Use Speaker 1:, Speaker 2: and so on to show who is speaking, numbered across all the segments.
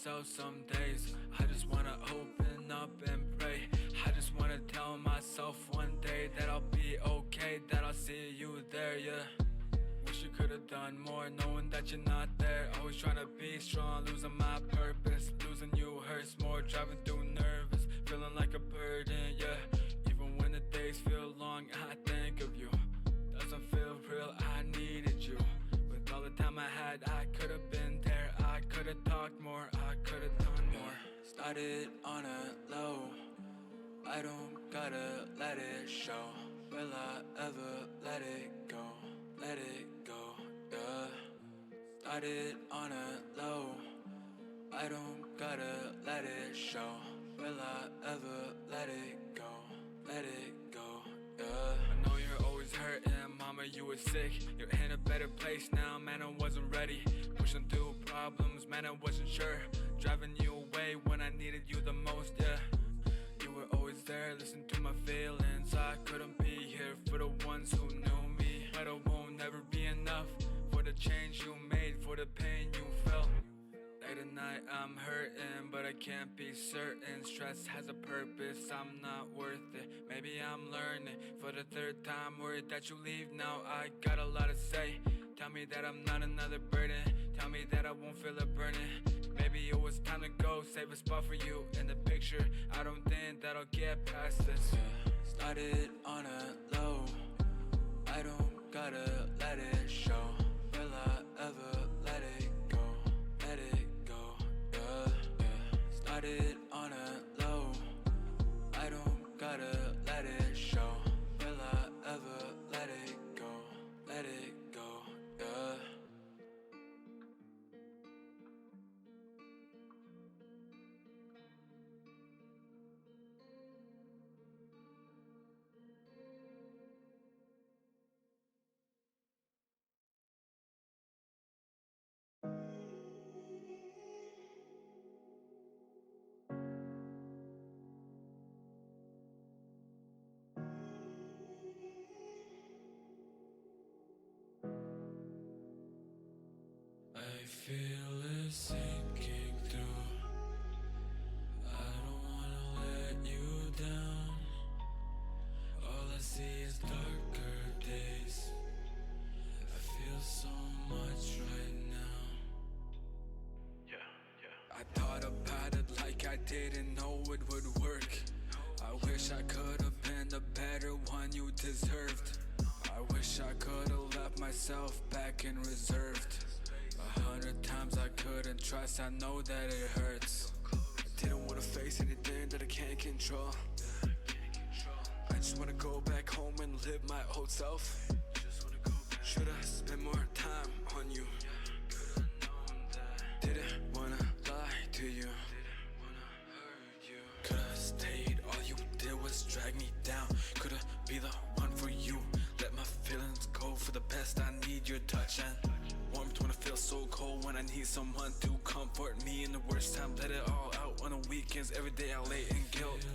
Speaker 1: myself some days. I just wanna open up and pray. I just wanna tell myself one day that I'll be okay, that I'll see you there, yeah. Wish you could've done more, knowing that you're not there. Always trying to be strong, losing my purpose. Losing you hurts more, driving through nervous, feeling like a burden, yeah. Even when the days feel long, I think of you. Doesn't feel real, I needed you. With all the time I had, I could've been there. I could've talked more, I could've done more. Started on a low, I don't gotta let it show. Will I ever let it go? Let it go, yeah. Started on a low, I don't gotta let it show. Will I ever let it go? Let it go, yeah. I know you're always hurting, mama, you were sick. You're in a better place now, man, I wasn't ready. Pushing through problems, man, I wasn't sure. Driving you away when I needed you the most, yeah. You were always there, listen to my feelings. I couldn't be here for the ones who knew me, but it won't never be enough for the change you made, for the pain you felt. Late at night I'm hurting, but I can't be certain. Stress has a purpose, I'm not worth it. Maybe I'm learning for the third time. Worried that you leave now, I got a lot to say. Tell me that I'm not another burden, tell me that I won't feel it burning. Maybe it was time to go, save a spot for you in the picture. I don't think that I'll get past this, yeah. Started on a low, I don't gotta let it show. Will I ever let it go? Let it go, yeah. Started on a low, I don't gotta let it show. Will I ever let it go? Let it go, yeah. I feel it sinking through. I don't wanna let you down. All I see is darker days. I feel so much right now. I thought about it like I didn't know it would work. I wish I could've been the better one you deserved. I wish I could've left myself back in reserved. 100 times I couldn't trust, I know that it hurts. I didn't wanna face anything that I can't control. I just wanna go back home and live my old self. Should've spent more time on you. Didn't wanna lie to you. Could've stayed, all you did was drag me down. Could've be the one for you. Let my feelings go, for the best I need your touch and warmth when I feel so cold. When I need someone to comfort me in the worst time. Let it all out on the weekends, every day I lay in guilt.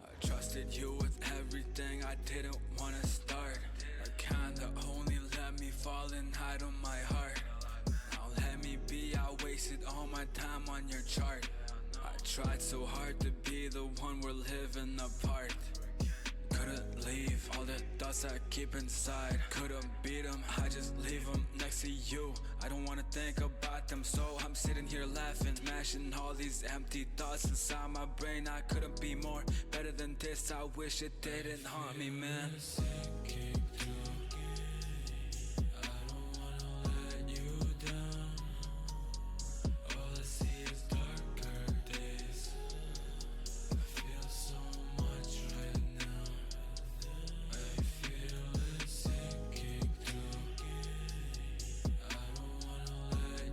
Speaker 1: I trusted you with everything, I didn't wanna start. I kinda only let me fall and hide on my heart. Now let me be, I wasted all my time on your chart. I tried so hard to be the one, we're living apart. Couldn't leave all the thoughts I keep inside. Couldn't beat them, I just leave them next to you. I don't wanna think about them, so I'm sitting here laughing, smashing all these empty thoughts inside my brain. I couldn't be more better than this, I wish it didn't haunt me, man.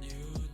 Speaker 1: You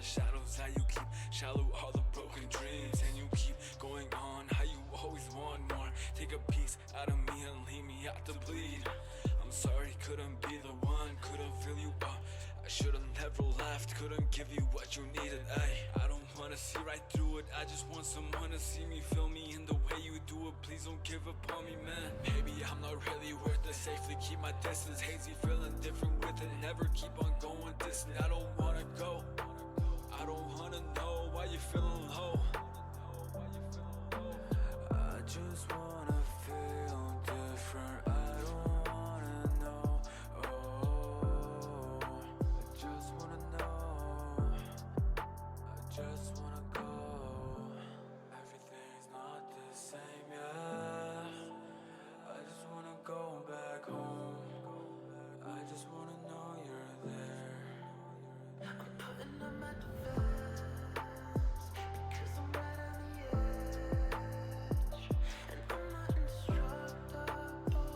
Speaker 1: shadows that you keep shallow, all the broken dreams, and you keep going on. How you always want more. Take a piece out of me and leave me out to bleed. I'm sorry, couldn't be the one, couldn't fill you up. I should've never left, couldn't give you what you needed. I don't wanna see right through it, I just want someone to see me, feel me in the way you do it. Please don't give up on me, man. Maybe I'm not really worth it, safely keep my distance. Hazy, feeling different with it, never keep on going distant. I don't wanna go, I don't wanna know why you feeling low. I just wanna feel different, I don't wanna know. I just wanna know, I just wanna go. Everything's not the same, yeah. I just wanna go back home. I just wanna know you're there. I'm putting up my defense, because I'm right on the edge. And I'm not indestructible,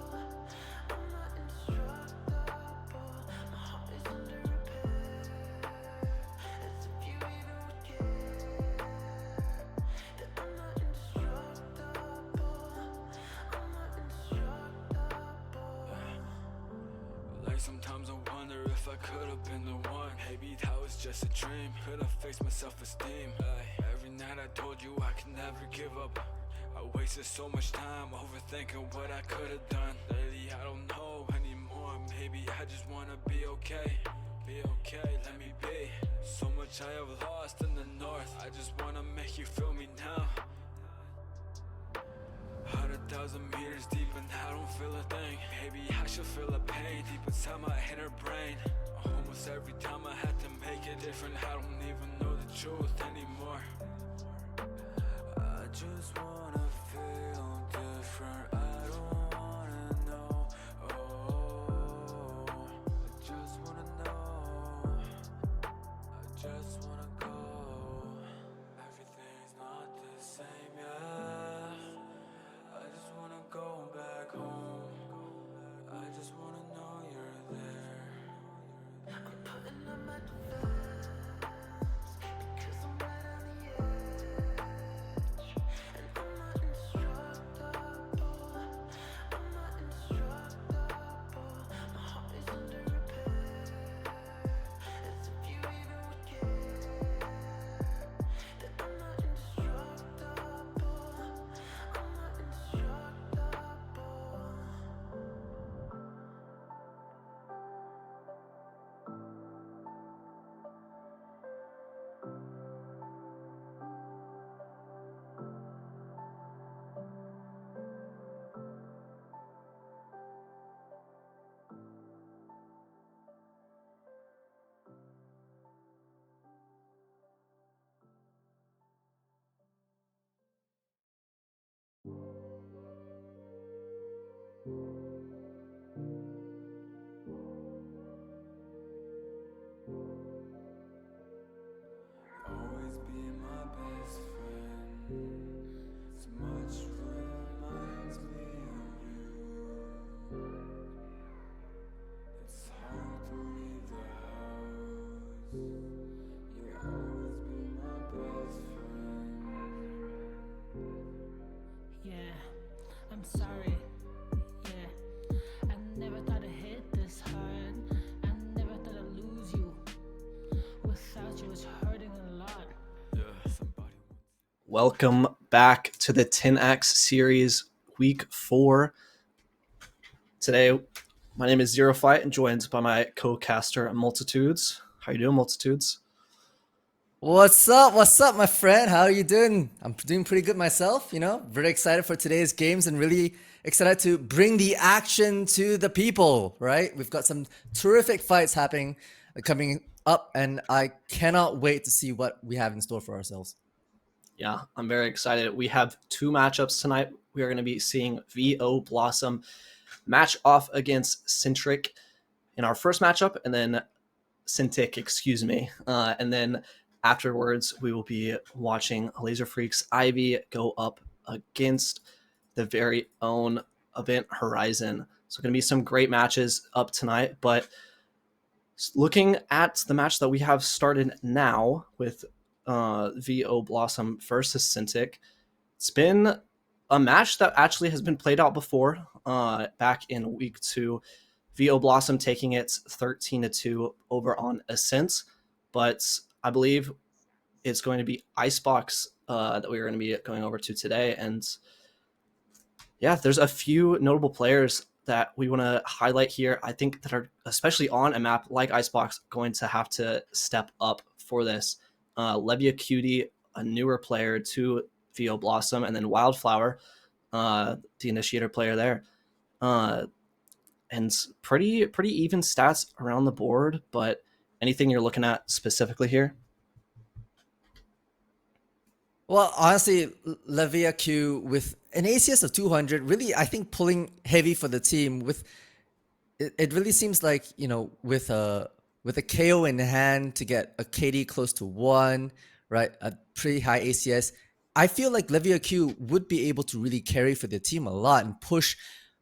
Speaker 1: I'm not indestructible. My heart is under repair, as if you even would care. That I'm not indestructible, I'm not indestructible. Like sometimes I wonder if I could've been the one. Maybe that was just a dream, could've faced my self-esteem. Every night I told you I could never give up. I wasted so much time overthinking what I could've done. Lately I don't know anymore, maybe I just wanna be okay. Be okay, let me be. So much I have lost in the north, I just wanna make you feel me now. 100,000 meters deep and I don't feel a thing. Maybe I should feel a pain deep inside my inner brain. Almost every time I had to make it different, I don't even know the truth anymore. I just wanna feel different, I don't wanna know. I just wanna know, I just wanna go. Everything's not the same, yeah. I just wanna go back home. I just wanna know you're there. I'm putting up my defense, because I'm right on the edge. And I'm not indestructible, I'm not indestructible. My heart is under repair, as if you even would care. That I'm not indestructible, I'm not indestructible. Always be my best friend. So much reminds me of you. It's hard to leave the house. You'll always be my best friend.
Speaker 2: Yeah, I'm sorry. Yeah, I never thought it hit this hard. I never thought I'd lose you. Without you, it's hurting a lot.
Speaker 1: Yeah, somebody.
Speaker 3: Welcome back to the Tenax series, week 4. Today, my name is Zero Fight and joined by my co-caster Multitudes. How you doing, Multitudes?
Speaker 4: What's up, my friend? How are you doing? I'm doing pretty good myself, very excited for today's games and really excited to bring the action to the people, right? We've got some terrific fights happening, coming up, and I cannot wait to see what we have in store for ourselves.
Speaker 3: Yeah, I'm very excited. We have 2 matchups tonight. We are going to be seeing VO Blossom match off against Centic in our first matchup, and then Centic, and then afterwards we will be watching Laser Freaks Ivy go up against the very own Event Horizon. So going to be some great matches up tonight, but Looking at the match that we have started now with VO Blossom versus Centic, it's been a match that actually has been played out before, back in week 2. VO Blossom taking it 13-2 over on Ascent, but I believe it's going to be Icebox that we're going to be going over to today. And yeah, there's a few notable players that we want to highlight here. I think that are, especially on a map like Icebox, going to have to step up for this. Levia Cutie, a newer player to VO Blossom, and then Wildflower, the initiator player there. And pretty even stats around the board, but anything you're looking at specifically here?
Speaker 4: Well, honestly, Levia Q with an ACS of 200, really, I think pulling heavy for the team. With it really seems like, you know, with a KO in hand to get a KD close to 1, right? A pretty high ACS. I feel like Levia Q would be able to really carry for the team a lot and push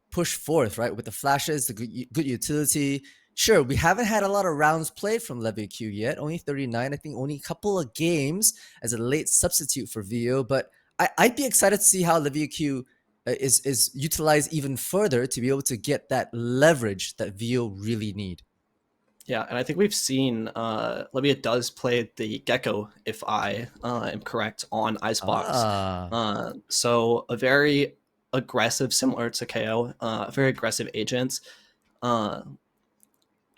Speaker 4: forth, right? With the flashes, the good utility. Sure, we haven't had a lot of rounds played from Levia Q yet. Only 39. I think only a couple of games as a late substitute for VO. But I'd be excited to see how Levia Q is utilized even further to be able to get that leverage that VO really need.
Speaker 3: Yeah, and I think we've seen Levia does play the Gecko, if I am correct, on Icebox. So a very aggressive, similar to KO, very aggressive agent.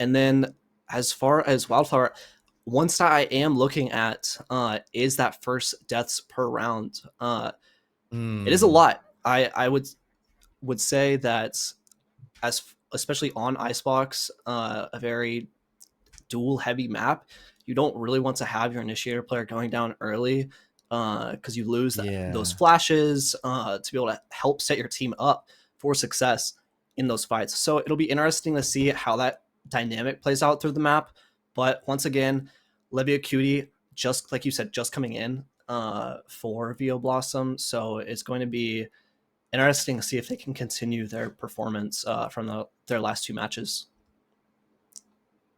Speaker 3: And then as far as Wildflower, one stat I am looking at is that first deaths per round. It is a lot. I would say that, as especially on Icebox, a very duel heavy map, you don't really want to have your initiator player going down early, because you lose those flashes to be able to help set your team up for success in those fights. So it'll be interesting to see how that dynamic plays out through the map. But once again, Levia Cutie, just like you said, just coming in for VO Blossom, so it's going to be interesting to see if they can continue their performance from their last 2 matches.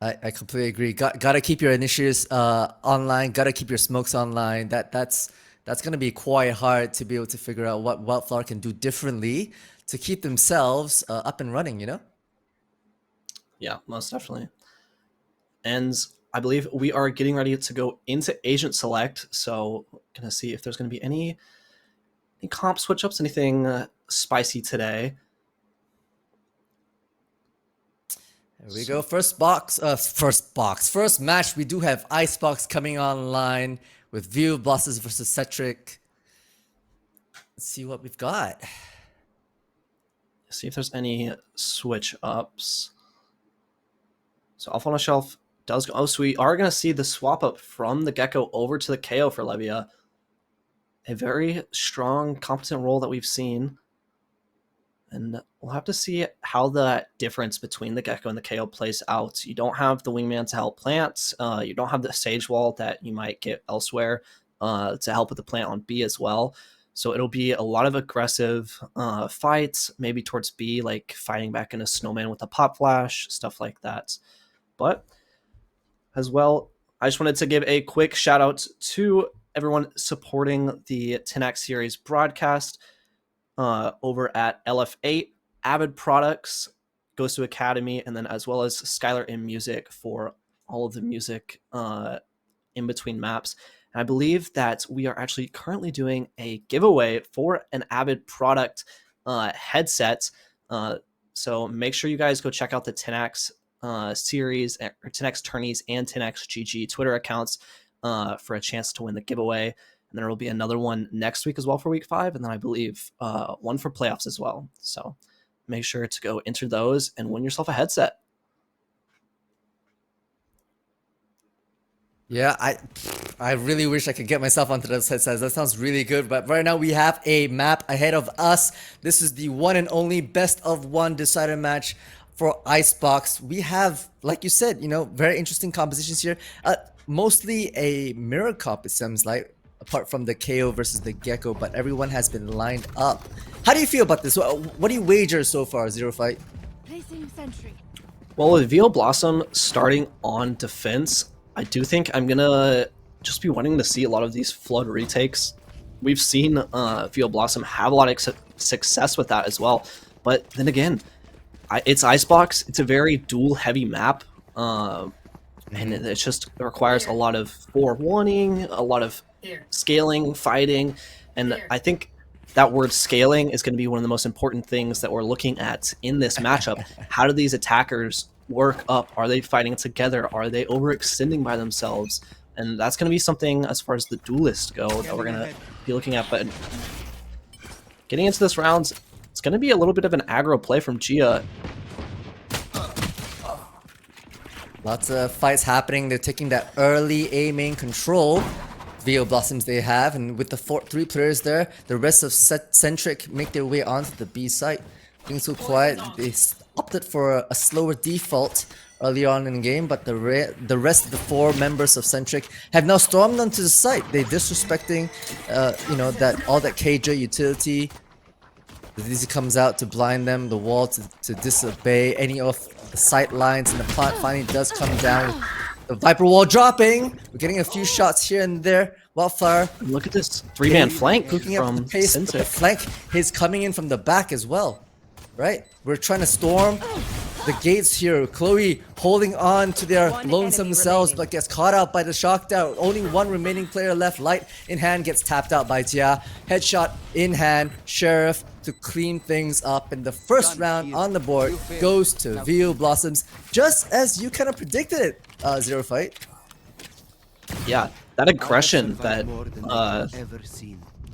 Speaker 4: I completely agree. Gotta keep your initiators online. Gotta keep your smokes online. That's gonna be quite hard to be able to figure out what Wildflower can do differently to keep themselves up and running. You know.
Speaker 3: Yeah, most definitely. And I believe we are getting ready to go into Agent Select. So gonna see if there's gonna be any comp switch ups, anything spicy today.
Speaker 4: There we go. First match. We do have Icebox coming online with VO Blossom versus Centic. Let's see what we've got.
Speaker 3: See if there's any switch ups. So Alpha on a Shelf does go. Oh, so we are going to see the swap up from the Gecko over to the KO for Levia. A very strong, competent role that we've seen. And we'll have to see how the difference between the Gecko and the KO plays out. You don't have the Wingman to help plants. You don't have the Sage Wall that you might get elsewhere to help with the plant on B as well. So it'll be a lot of aggressive fights, maybe towards B, like fighting back in a snowman with a pop flash, stuff like that. But as well, I just wanted to give a quick shout out to everyone supporting the Tenax series broadcast over at LF8, Avid Products, Goes to Academy, and then as well as Skylar in Music for all of the music in between maps. And I believe that we are actually currently doing a giveaway for an Avid product headset. So make sure you guys go check out the Tenax series, or Tenax Tourneys and Tenax GG Twitter accounts for a chance to win the giveaway. And there will be another one next week as well for week 5. And then I believe one for playoffs as well. So make sure to go enter those and win yourself a headset.
Speaker 4: Yeah, I really wish I could get myself onto those headsets. That sounds really good. But right now we have a map ahead of us. This is the one and only best of 1 decider match for Icebox. We have, like you said, very interesting compositions here. Mostly a mirror comp, it seems like, apart from the KO versus the Gecko, but everyone has been lined up. How do you feel about this? What do you wager so far, Zero Fight?
Speaker 5: Placing sentry.
Speaker 3: Well, with VO Blossom starting on defense, I do think I'm gonna just be wanting to see a lot of these flood retakes. We've seen VO Blossom have a lot of success with that as well. But then again, it's Icebox. It's a very duel-heavy map. And it just requires a lot of forewarning, a lot of scaling, fighting, and I think that word scaling is going to be one of the most important things that we're looking at in this matchup. How do these attackers work up? Are they fighting together? Are they overextending by themselves? And that's going to be something as far as the duelists go that we're going to be looking at. But getting into this round, it's going to be a little bit of an aggro play from Gia.
Speaker 4: Lots of fights happening. They're taking that early A main control. VO Blossoms they have, and with the 3 players there, the rest of Centic make their way onto the B site. Being so quiet, they opted for a slower default early on in the game, but the rest of the 4 members of Centic have now stormed onto the site. They're disrespecting, you know, that all that KJ utility. The Dizzy comes out to blind them, the wall to disobey any of the sight lines, and the plant finally does come down. The Viper wall dropping. We're getting a few shots here and there. Wildfire.
Speaker 3: Look at this 3-man flank
Speaker 4: Cooking up
Speaker 3: from
Speaker 4: the pace. The
Speaker 3: Centic.
Speaker 4: flank is coming in from the back as well. Right? We're trying to storm the gates here. Chloe holding on to their lonesome selves, but gets caught out by the shock dart. Only 1 remaining player left. Light in hand gets tapped out by Jia. Headshot in hand. Sheriff to clean things up. And the first round on the board goes to VO Blossoms, just as you kind of predicted it, Zero Fight.
Speaker 3: Yeah, that aggression that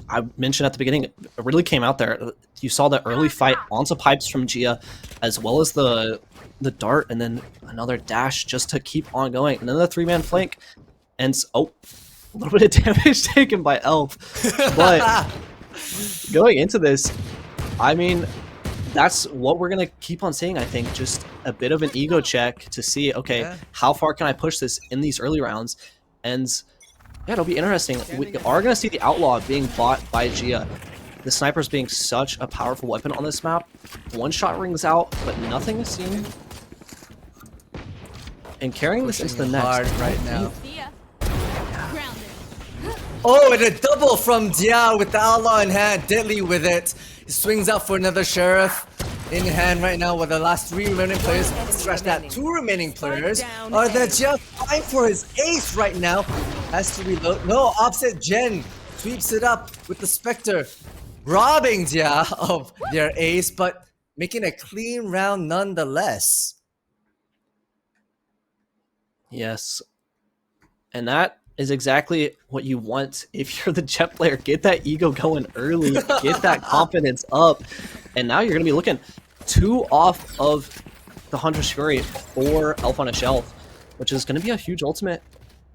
Speaker 3: I mentioned at the beginning, it really came out there. You saw the early fight onto pipes from Gia, as well as the dart, and then another dash just to keep on going. And then the 3-man flank, and oh, a little bit of damage taken by Elf. But going into this, I mean, that's what we're going to keep on seeing, I think. Just a bit of an ego check to see, okay, how far can I push this in these early rounds? And yeah, it'll be interesting. We are going to see the Outlaw being bought by Gia. The sniper's being such a powerful weapon on this map. 1 shot rings out, but nothing is seen. And carrying this into the next.
Speaker 4: Hard right now. Oh, and a double from Dia with the Outlaw in hand. Deadly with it. He swings out for another Sheriff in hand right now with the last 3 remaining players. Scratch that, 2 remaining players. Are there Gia fighting for his ace right now? Has to reload. No, opposite Gen sweeps it up with the Spectre. Robbing Dia of their ace, but making a clean round nonetheless.
Speaker 3: Yes. And that is exactly what you want if you're the Jet player. Get that ego going early, get that confidence up, and now you're going to be looking 2 off of the Hunter's Fury for Elf on a Shelf, which is going to be a huge ultimate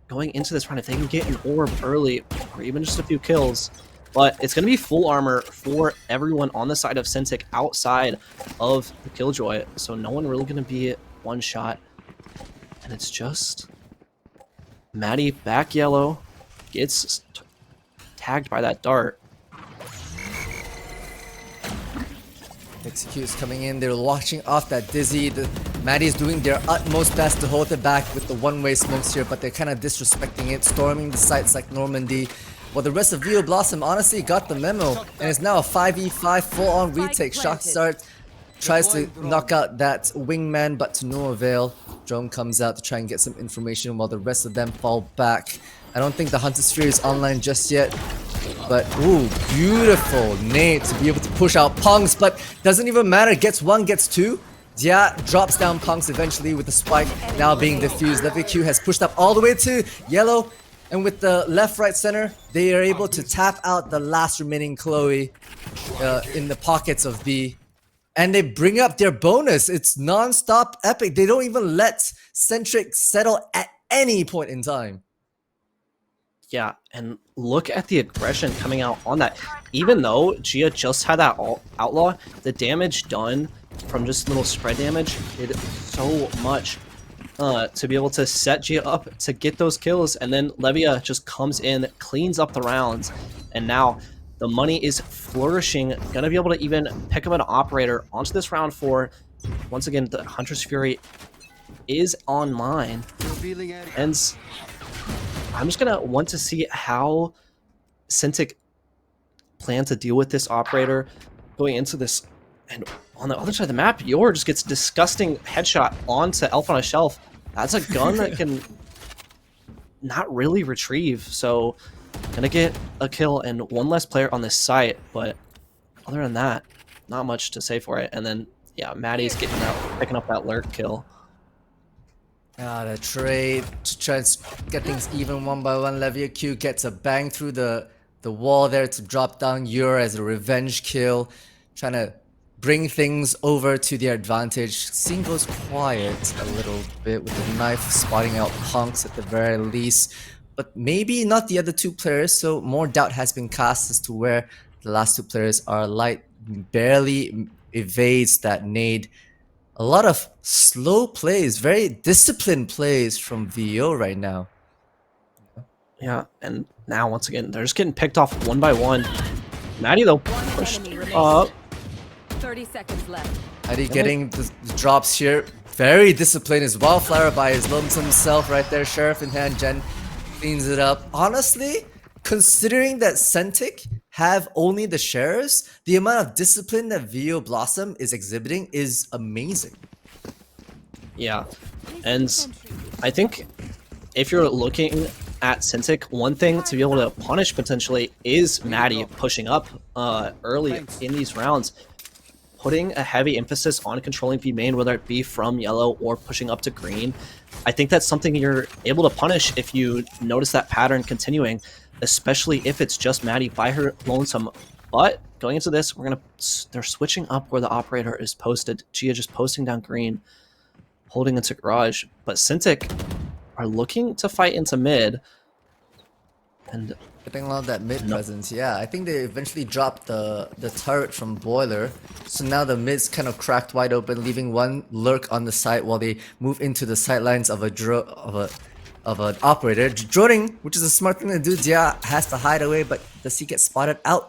Speaker 3: going into this round if they can get an orb early or even just a few kills. But it's going to be full armor for everyone on the side of Centic outside of the Killjoy, so no one really going to be 1 shot. And it's just Maddie back yellow, gets tagged by that dart.
Speaker 4: Executes coming in, they're watching off that Dizzy. Maddie's doing their utmost best to hold it back with the one-way smokes here, but they're kind of disrespecting it, storming the sites like Normandy. Well, the rest of VO Blossom honestly got the memo, and it's now a 5v5 full-on retake. Shock start tries to knock out that wingman, but to no avail. Drone comes out to try and get some information while the rest of them fall back. I don't think the Hunter's Sphere is online just yet, but ooh, beautiful nade to be able to push out Punks, but doesn't even matter. Gets 1, gets 2. Dia drops down Punks eventually with the spike now being diffused. Level Q has pushed up all the way to yellow, and with the left, right, center, they are able to tap out the last remaining Chloe in the pockets of B. And they bring up their bonus. It's non-stop epic. They don't even let Centic settle at any point in time.
Speaker 3: Yeah, and look at the aggression coming out on that. Even though Gia just had that Outlaw, the damage done from just little spread damage did so much to be able to set Gia up to get those kills. And then Levia just comes in, cleans up the rounds, and now the money is flourishing. Gonna be able to even pick up an operator onto this round 4. Once again, the Hunter's Fury is online. And I'm just gonna want to see how Centic plan to deal with this operator going into this. And on the other side of the map, Yor just gets disgusting headshot onto Elf on a Shelf. That's a gun that can not really retrieve. So gonna get a kill and one less player on this site, but other than that, not much to say for it. And then yeah, Maddie's picking up that lurk kill.
Speaker 4: The trade to try and get things even 1-by-1. Levia Q gets a bang through the wall there to drop down Yor as a revenge kill, trying to bring things over to their advantage. Scene goes quiet a little bit with the knife spotting out Punks at the very least, but maybe not the other two players, so more doubt has been cast as to where the last two players are. Light barely evades that nade. A lot of slow plays, very disciplined plays from VO right now.
Speaker 3: Yeah, and now once again, they're just getting picked off one by one. Maddie though pushed up.
Speaker 5: 30 seconds left.
Speaker 4: Maddie getting the drops here. Very disciplined as well. Flower by his lonesome self right there. Sheriff in hand. Jen cleans it up. Honestly, considering that Centic have only the shares, the amount of discipline that VO Blossom is exhibiting is amazing.
Speaker 3: Yeah, and I think if you're looking at Centic, one thing to be able to punish potentially is Maddie pushing up early in these rounds, putting a heavy emphasis on controlling B main, whether it be from yellow or pushing up to green. I think that's something you're able to punish if you notice that pattern continuing, especially if it's just Maddie by her lonesome. But going into this, they're switching up where the operator is posted. Gia just posting down green, holding into garage. But Centic are looking to fight into mid. And
Speaker 4: Getting a lot of that mid presence, yeah. I think they eventually dropped the turret from Boiler, so now the mid's kind of cracked wide open, leaving one lurk on the side while they move into the sidelines of an operator. Droning, which is a smart thing to do. Dia has to hide away, but does he get spotted out?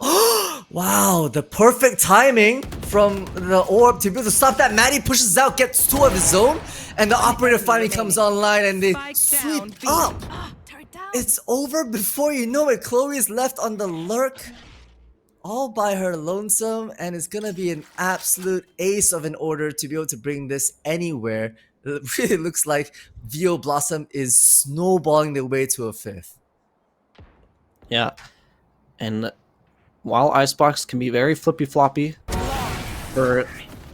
Speaker 4: Wow, the perfect timing from the orb to be able to stop that. Maddie pushes out, gets two of his own, and the operator finally comes online and they sweep up. It's over before you know it. Chloe is left on the lurk all by her lonesome, and it's gonna be an absolute ace of an order to be able to bring this anywhere. It really looks like VO Blossom is snowballing their way to a fifth.
Speaker 3: yeah, and while Icebox can be very flippy-floppy for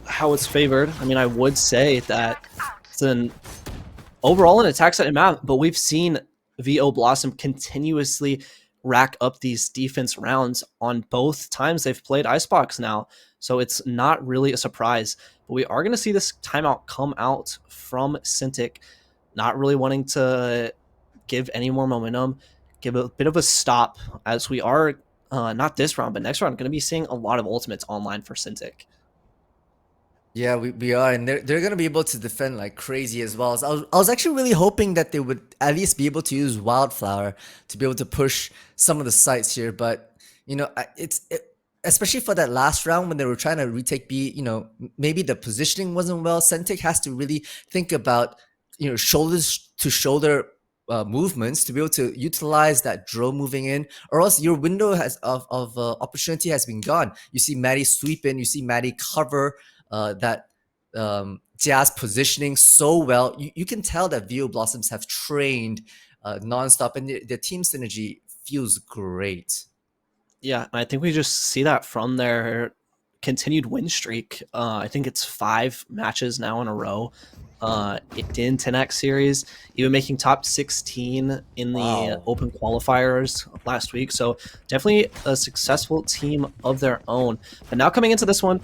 Speaker 3: how it's favored, I mean, I would say that it's overall an attack-sided map, but we've seen VO Blossom continuously rack up these defense rounds on both times they've played Icebox now, so it's not really a surprise. But we are going to see this timeout come out from Centic, not really wanting to give any more momentum, give a bit of a stop, as we are not this round, but next round, going to be seeing a lot of ultimates online for Centic.
Speaker 4: Yeah, we are, and they're gonna be able to defend like crazy as well. So I was actually really hoping that they would at least be able to use Wildflower to be able to push some of the sites here, but you know, especially for that last round when they were trying to retake B, you know, maybe the positioning wasn't well. Centic has to really think about, you know, shoulders to shoulder movements to be able to utilize that drone moving in, or else your window of opportunity has been gone. You see Maddie sweep in, you see Maddie cover that Jazz positioning so well. You can tell that VO Blossoms have trained nonstop, and the team synergy feels great.
Speaker 3: Yeah, I think we just see that from their continued win streak. I think it's 5 matches now in a row in Tenax series, even making top 16 in the open qualifiers last week. So definitely a successful team of their own. But now coming into this one,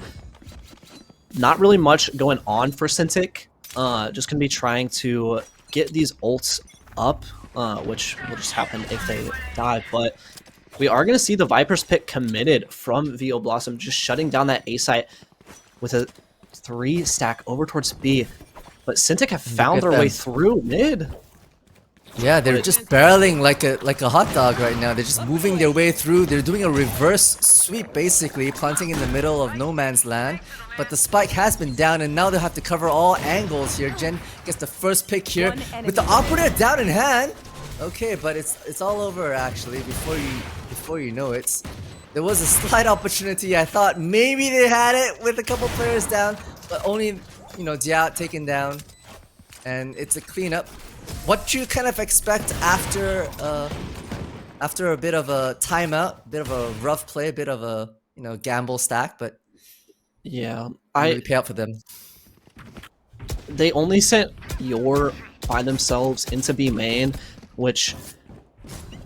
Speaker 3: not really much going on for Centic. Just going to be trying to get these ults up, which will just happen if they die. But we are going to see the Viper's Pit committed from VO Blossom, just shutting down that A site with a 3 stack over towards B. But Centic have found their way through mid.
Speaker 4: Yeah, they're just barreling like a hot dog right now. They're just moving their way through. They're doing a reverse sweep basically, planting in the middle of no man's land. But the spike has been down, and now they'll have to cover all angles here. Jen gets the first pick here with the operator down in hand. Okay, but it's all over actually before you know it. There was a slight opportunity. I thought maybe they had it with a couple players down, but only, you know, Dia taken down, and it's a cleanup. What you kind of expect after a bit of a timeout, a bit of a rough play, a bit of a, you know, gamble stack, but
Speaker 3: Yeah,
Speaker 4: really pay out for them.
Speaker 3: they only sent Yor by themselves into B main, which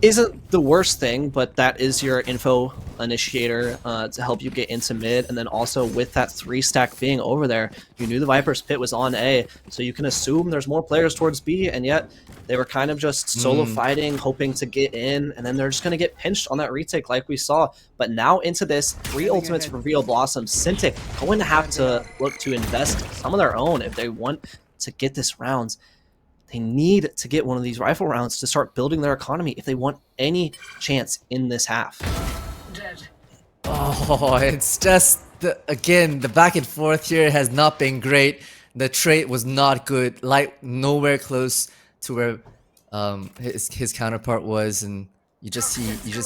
Speaker 3: isn't the worst thing, but that is your info initiator to help you get into mid. And then also with that 3-stack being over there, you knew the Viper's pit was on A, so you can assume there's more players towards B, and yet they were kind of just solo fighting, hoping to get in, and then they're just going to get pinched on that retake like we saw. But now into this 3 ultimates for Real Blossom, Centic going to have to look to invest some of their own if they want to get this rounds. They need to get one of these rifle rounds to start building their economy if they want any chance in this half.
Speaker 4: Oh, it's just again the back and forth here has not been great. The trade was not good. Light nowhere close to where his counterpart was, and you just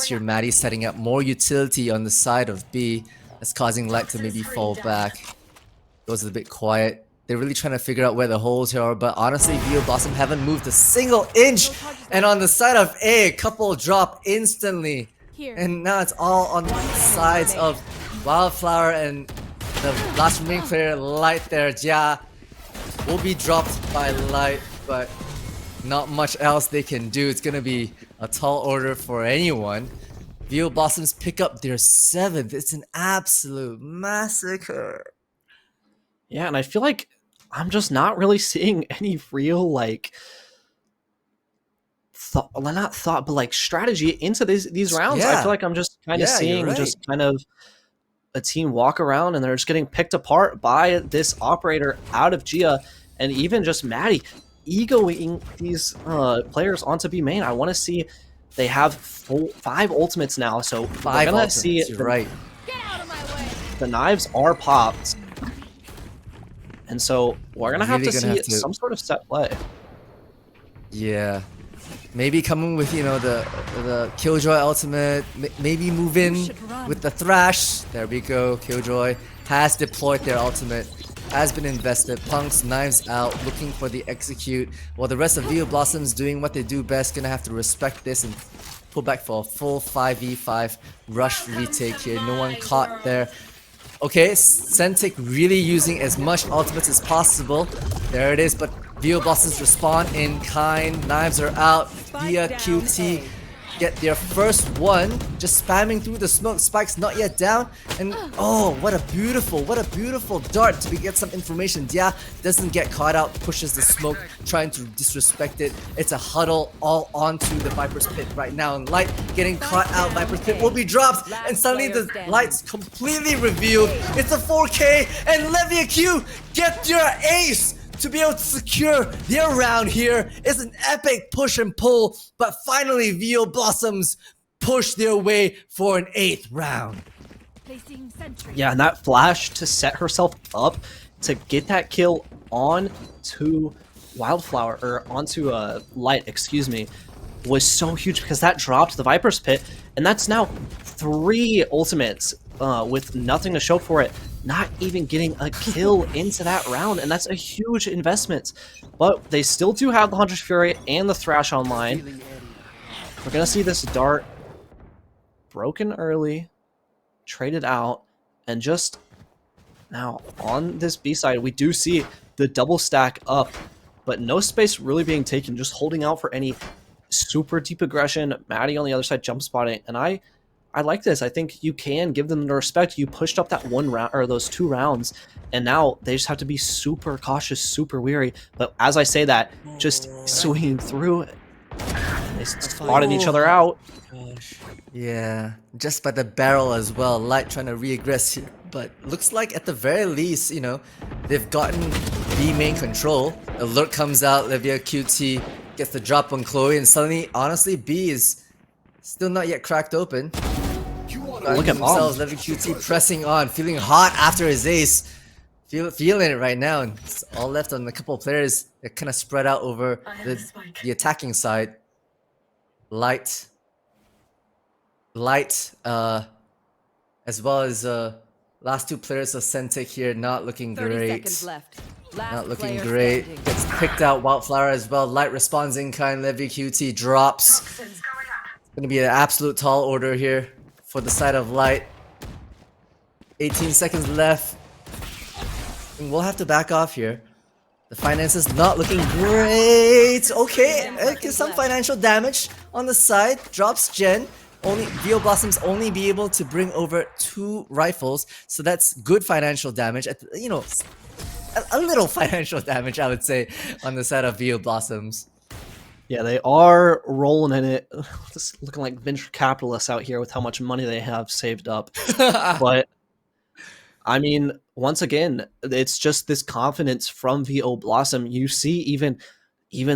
Speaker 4: hear Maddie setting up more utility on the side of B. That's causing Light to maybe fall back. Goes a bit quiet. They're really trying to figure out where the holes here are, but honestly, Real Blossom haven't moved a single inch. And on the side of A couple drop instantly. And now it's all on the sides of Wildflower, and the last remaining player, Light there. Jia will be dropped by Light, but not much else they can do. It's gonna be a tall order for anyone. Real Blossoms pick up their 7th. It's an absolute massacre.
Speaker 3: Yeah, and I feel like I'm just not really seeing any real, like, not thought, but like strategy into these rounds. I feel like I'm just kind of seeing just kind of a team walk around, and they're just getting picked apart by this operator out of Gia, and even just Maddie egoing these players onto B main. I want to see, they have 5 ultimates now, so we're gonna see it.
Speaker 4: Right.
Speaker 3: The knives are popped. And so we're going to have to see some sort of set play.
Speaker 4: Yeah. Maybe coming with, you know, the Killjoy ultimate. Maybe move in with the Thrash. There we go. Killjoy has deployed their ultimate. Has been invested. Punks, knives out, looking for the execute. While the rest of Real Blossoms doing what they do best. Gonna have to respect this and pull back for a full 5v5 rush retake here. No one caught there. Okay, Centic really using as much ultimates as possible. There it is, but Real Blossoms respond in kind. Knives are out via QT. Get their first one, just spamming through the smoke. Spike's not yet down, and oh, what a beautiful dart to get some information. Dia doesn't get caught out, pushes the smoke, trying to disrespect it. It's a huddle all onto the Viper's pit right now, and Light getting caught out. Viper's pit will be dropped, and suddenly the Light's completely revealed. It's a 4K, and Levia Q get your ace to be able to secure their round here. Is an epic push and pull, but finally Real Blossoms push their way for an 8th round.
Speaker 3: Yeah, and that flash to set herself up to get that kill on to Wildflower, or onto Light, excuse me, was so huge, because that dropped the Viper's pit, and that's now 3 ultimates with nothing to show for it. Not even getting a kill into that round, and that's a huge investment. But they still do have the Hunter's Fury and the Thrash online. We're gonna see this dart broken early, traded out, and just now on this B side, we do see the double stack up, but no space really being taken, just holding out for any super deep aggression. Maddie on the other side jump spotting, and I like this. I think you can give them the respect. You pushed up that 1 round, or those 2 rounds, and now they just have to be super cautious, super wary. But as I say that, just swinging through, they spotted each other out.
Speaker 4: Yeah, just by the barrel as well. Light trying to re-aggress here, but looks like at the very least, you know, they've gotten B main control. Alert comes out, Levia QT Gets the drop on Chloe, and suddenly, honestly, B is still not yet cracked open.
Speaker 3: Look at
Speaker 4: themselves,
Speaker 3: Mom.
Speaker 4: Levy QT pressing on, feeling hot after his ace. Feeling it right now, and it's all left on a couple of players that kind of spread out over the attacking side. Light, as well as last two players of Centic here, not looking
Speaker 5: 30
Speaker 4: great.
Speaker 5: seconds left. Last
Speaker 4: Not looking
Speaker 5: player
Speaker 4: great.
Speaker 5: standing.
Speaker 4: Gets picked out. Wildflower as well. Light responds in kind. Levy QT drops. It's gonna be an absolute tall order here for the side of Light. 18 seconds left. And we'll have to back off here. The finances not looking great. Okay, some financial damage on the side. Drops Jen. Only Vio Blossoms only be able to bring over 2 rifles, so that's good financial damage. You know, a little financial damage, I would say, on the side of Vio Blossoms.
Speaker 3: Yeah, they are rolling in it. Just looking like venture capitalists out here with how much money they have saved up. But I mean, once again, it's just this confidence from VO Blossom. You see, even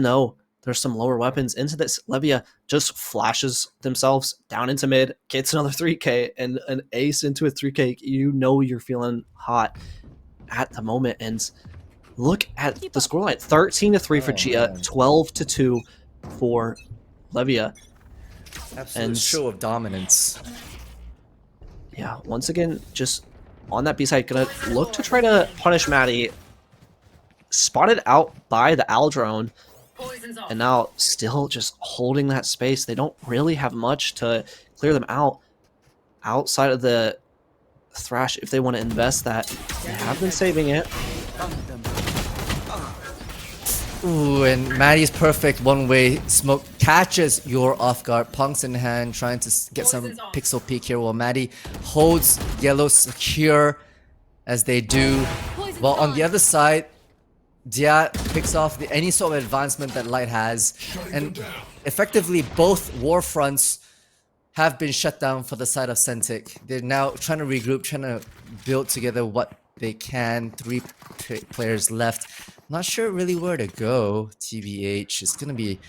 Speaker 3: though there's some lower weapons into this, Levia just flashes themselves down into mid, gets another 3K, and an ace into a 3K. You know you're feeling hot at the moment. And look at the scoreline: 13-3 for Gia, 12-2 for Levia.
Speaker 4: Absolute show of dominance.
Speaker 3: Yeah, once again, just on that B side, gonna look to try to punish Maddie. Spotted out by the Aldrone, and now still just holding that space. They don't really have much to clear them out outside of the Thrash if they want to invest that. They have been saving it.
Speaker 4: Ooh, and Maddie's perfect one-way smoke catches your off guard. Punks in hand, trying to get some pixel peek here while Maddie holds yellow secure as they do. While on the other side, Dia picks off any sort of advancement that Light has, and effectively both war fronts have been shut down for the side of Centic. They're now trying to regroup, trying to build together what they can. 3 players left. Not sure really where to go. TBH, it's gonna be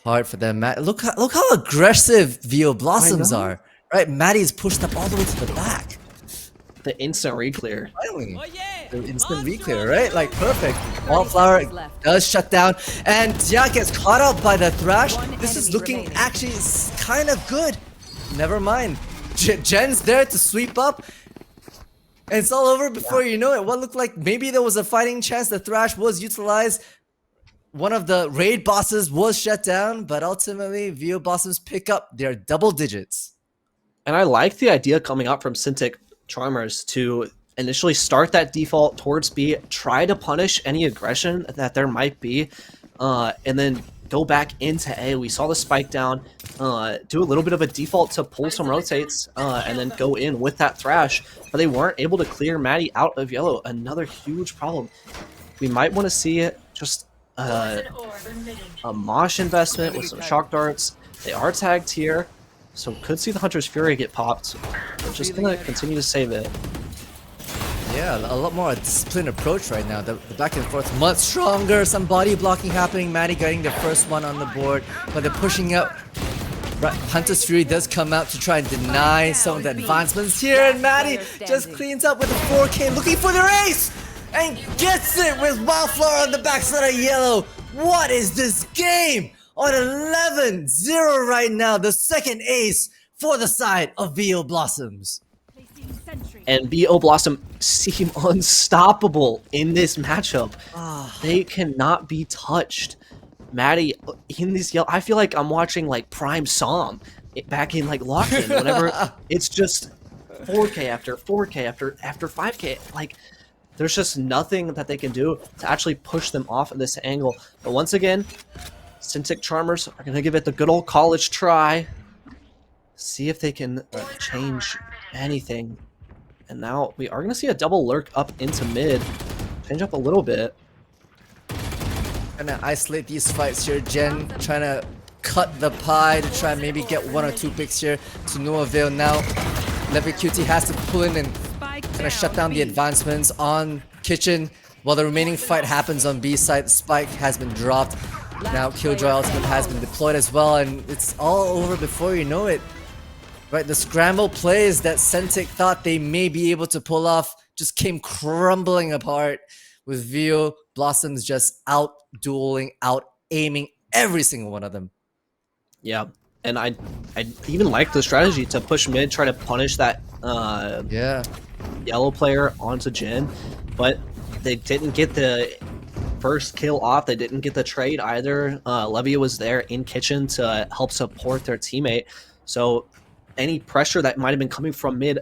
Speaker 4: hard for them. Look how aggressive VO Blossoms are. Right, Maddie's pushed up all the way to the back.
Speaker 3: The instant re-clear.
Speaker 4: Finally, the instant re-clear, right? Like perfect. Wildflower does shut down, and Dia gets caught out by the Thrash. This is looking actually kind of good. Never mind. Jen's there to sweep up. And it's all over before you know it. What looked like maybe there was a fighting chance. The Thrash was utilized. One of the raid bosses was shut down, but ultimately VO Blossoms pick up their double digits.
Speaker 3: And I like the idea coming up from Centic Charmers to initially start that default towards B, try to punish any aggression that there might be, and then go back into A. We saw the spike down, do a little bit of a default to pull some rotates, and then go in with that Thrash, but they weren't able to clear Maddie out of yellow. Another huge problem. We might want to see just a Mosh investment with some shock darts. They are tagged here, so could see the Hunter's Fury get popped. They're just going to continue to save it.
Speaker 4: Yeah, a lot more disciplined approach right now. The back and forth much stronger. Some body blocking happening. Maddie getting the first one on the board, but they're pushing up. Hunter's Fury does come out to try and deny some of the advancements here, and Maddie just cleans up with a 4K, looking for their ace, and gets it with Wildflower on the backside of yellow. What is this game? On 11-0 right now, the second ace for the side of VO Blossoms.
Speaker 3: And VO Blossom seem unstoppable in this matchup. They cannot be touched. Maddie in this yellow, I feel like I'm watching like Prime Psalm back in like Lock-In, whenever it's just 4K after 4K after 5K. Like, there's just nothing that they can do to actually push them off of this angle. But once again, Centic Charmers are going to give it the good old college try. See if they can change anything. And now we are going to see a double lurk up into mid. Change up a little bit.
Speaker 4: Gonna isolate these fights here. Jen trying to cut the pie to try and maybe get 1 or 2 picks here to no avail. Now Levy QT has to pull in and kind of shut down the advancements on Kitchen while the remaining fight happens on B side. The spike has been dropped. Now Killjoy Ultimate has been deployed as well, and it's all over before you know it. Right, the scramble plays that Centic thought they may be able to pull off just came crumbling apart, with Vio Blossoms just out-dueling, out-aiming every single one of them.
Speaker 3: Yeah, and I even like the strategy to push mid, try to punish that
Speaker 4: Yeah.
Speaker 3: yellow player onto Jin, but they didn't get the first kill off. They didn't get the trade either. Levia was there in kitchen to help support their teammate, so any pressure that might have been coming from mid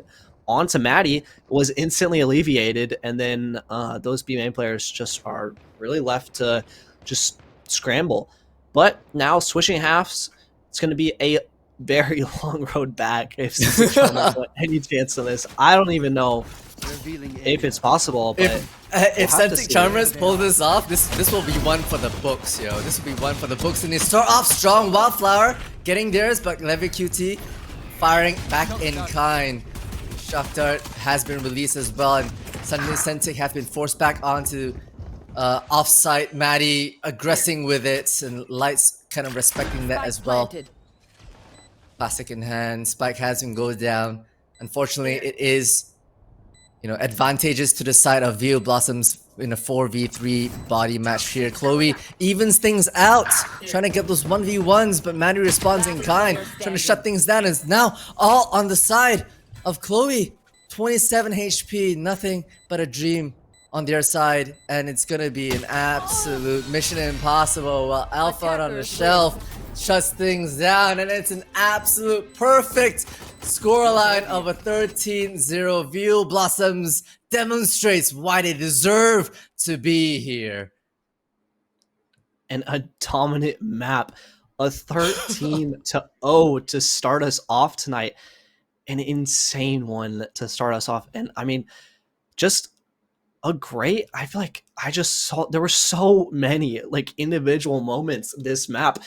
Speaker 3: onto Maddie was instantly alleviated, and then those B main players just are really left to just scramble. But now switching halves, it's going to be a very long road back if Centic Charmers want any chance of this. I don't even know if it's possible, but
Speaker 4: if Centic Charmers pull this off, this will be one for the books, yo. This will be one for the books, and they start off strong. Wildflower getting theirs, but Levy QT firing back in kind. Shock Dart has been released as well, and suddenly Centic have been forced back onto offsite. Maddie aggressing with it, and Lights kind of respecting that as well. Classic in hand. Spike has been go down. Unfortunately, it is, you know, advantageous to the side of Vio Blossoms in a 4v3 body match here. Chloe evens things out, trying to get those 1v1s, but Maddie responds in kind, trying to shut things down. It's now all on the side of Chloe. 27 HP, nothing but a dream on their side, and it's gonna be an absolute mission impossible while Alpha on the shelf shuts things down, and it's an absolute perfect scoreline of a 13-0. Vio Blossoms demonstrates why they deserve to be here.
Speaker 3: And a dominant map, a 13-0 to start us off tonight. An insane one to start us off. And I mean, just a great, I feel like I just saw, there were so many like individual moments this map.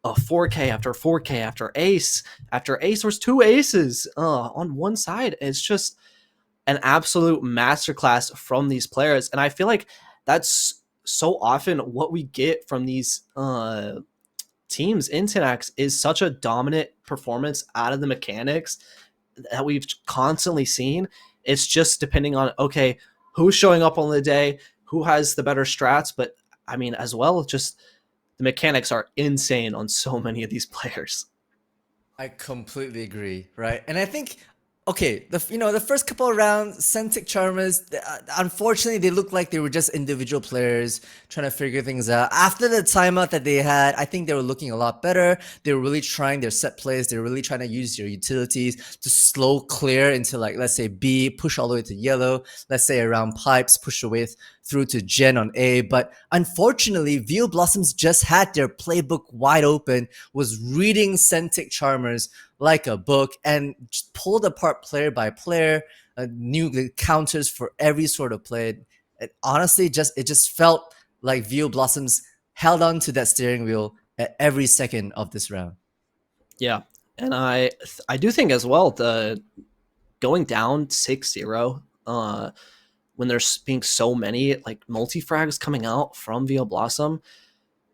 Speaker 3: 4K after 4K after ace there's 2 aces on one side. It's just an absolute masterclass from these players, and I feel like that's so often what we get from these teams in Tenax is such a dominant performance out of the mechanics that we've constantly seen. It's just depending on, okay, who's showing up on the day, who has the better strats, but I mean, as well, just the mechanics are insane on so many of these players.
Speaker 4: I completely agree, right? And I think, okay, the first couple of rounds, Centic Charmers, unfortunately, they looked like they were just individual players trying to figure things out. After the timeout that they had, I think they were looking a lot better. They were really trying their set plays. They were really trying to use their utilities to slow clear into, like, let's say B, push all the way to yellow. Let's say around pipes, push the way through to Gen on A. But unfortunately, Vio Blossoms just had their playbook wide open, was reading Centic Charmers like a book, and just pulled apart player by player, new counters for every sort of play. It honestly just felt like Vio Blossoms held on to that steering wheel at every second of this round.
Speaker 3: Yeah, and I do think as well, the going down 6-0 when there's being so many like multi-frags coming out from Vio Blossom,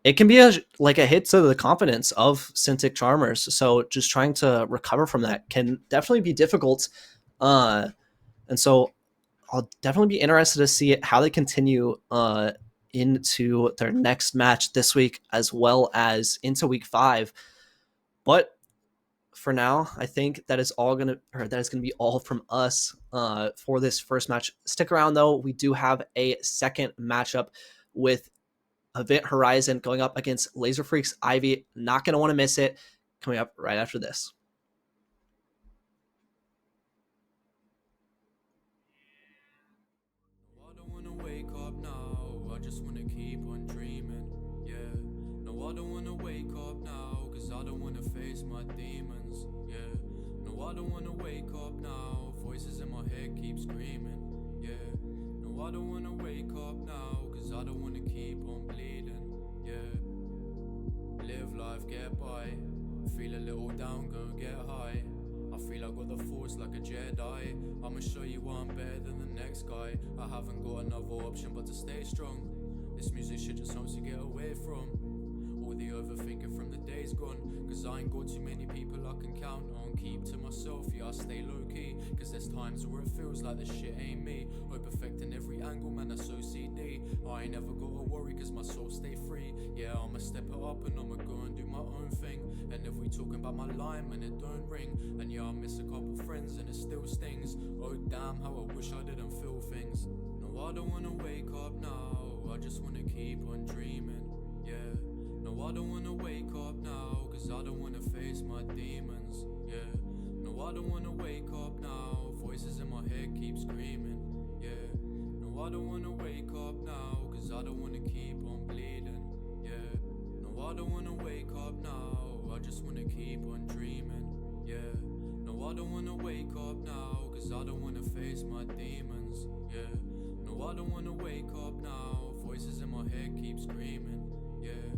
Speaker 3: it can be a hit to the confidence of Centic Charmers. So just trying to recover from that can definitely be difficult. And so I'll definitely be interested to see how they continue into their next match this week, as well as into week 5. But for now, I think that is gonna be all from us for this first match. Stick around though. We do have a second matchup with Event Horizon going up against Laser Freaks Ivy. Not going to want to miss it. Coming up right after this.
Speaker 1: I don't want to wake up now. I just want to keep on dreaming. Yeah. No, I don't want to wake up now, cause I don't want to face my demons. Yeah. No, I don't want to wake up now. Voices in my head keep screaming. Yeah. No, I don't want to wake up now, cause I don't want to keep on bleeding. Yeah. Live life, get by. Feel a little down, go get high. I feel I got the force like a Jedi. I'ma show you I'm better than the next guy. I haven't got another option but to stay strong. This music shit just helps you get away from all the overthinking from the days gone. Cause I ain't got too many people I can count on. Keep to myself, yeah, I stay low key. Cause there's times where it feels like the shit ain't me. Hope perfecting every angle, man, that's OCD. I ain't never gotta worry cause my soul stay free. Yeah, I'ma step it up and I'ma go and do my own thing. And if we talking about my line, man, it don't ring. And yeah, I miss a couple friends and it still stings. Oh damn, how I wish I didn't feel things. No, I don't wanna wake up now, I just wanna keep on dreaming. Yeah, no, I don't wanna wake up now, cause I don't wanna face my demons. Yeah, no, I don't wanna wake up now, voices in my head keep screaming. Yeah, no, I don't wanna wake up now, cause I don't wanna keep on bleeding. Yeah, no, I don't wanna wake up now, I just wanna keep on dreaming. Yeah, no, I don't wanna wake up now, cause I don't wanna face my demons. Yeah, no, I don't wanna wake up now, voices in my head keep screaming. Yeah,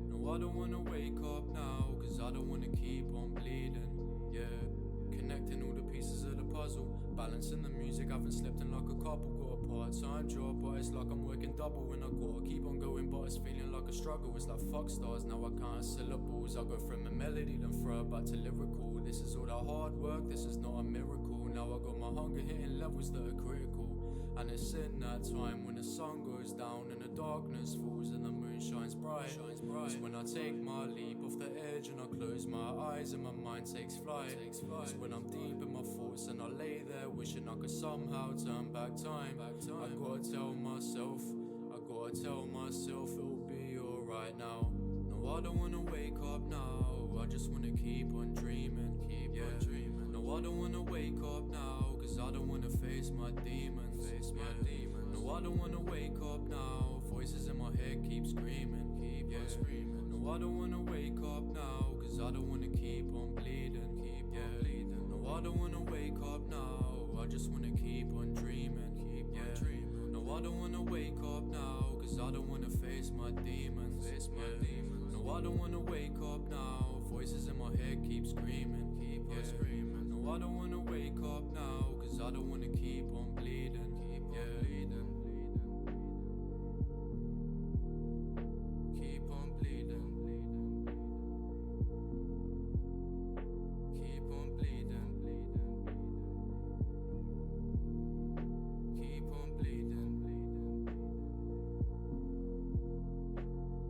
Speaker 1: no, I don't wanna wake up now, cause I don't wanna keep on bleeding. Yeah, connecting all the pieces of the puzzle, balancing the music, haven't slept in like a couple. Got a part-time job, but it's like I'm working double. When I gotta keep on going, but it's feeling like a struggle. It's like fuck stars, now I can't syllables. I go from a melody, then throw it back to lyrical. This is all that hard work, this is not a miracle. Now I got my hunger hitting levels that are critical. And it's in that time when the sun goes down and the darkness falls and the moon shines bright. It's when I take my leap off the edge and I close my eyes and my mind takes flight. It's when I'm deep in my thoughts and I lay there wishing I could somehow turn back time. I gotta tell myself it'll be alright now. No, I don't wanna wake up now, I just wanna keep on dreaming. No, I don't wanna wake up now, cause I don't wanna face my demons. No, I don't wanna wake up now, voices in my head keep screaming. No, I don't wanna wake up now, cause I don't wanna keep on bleeding. No, I don't wanna wake up now, I just wanna keep on dreaming. No, I don't wanna wake up now, cause I don't wanna face my demons. No, I don't wanna wake up now, voices in my head keep screaming. No, I don't wanna wake up now, cause I don't wanna keep on bleeding. Keep on bleeding. Keep on bleeding. Keep on bleeding.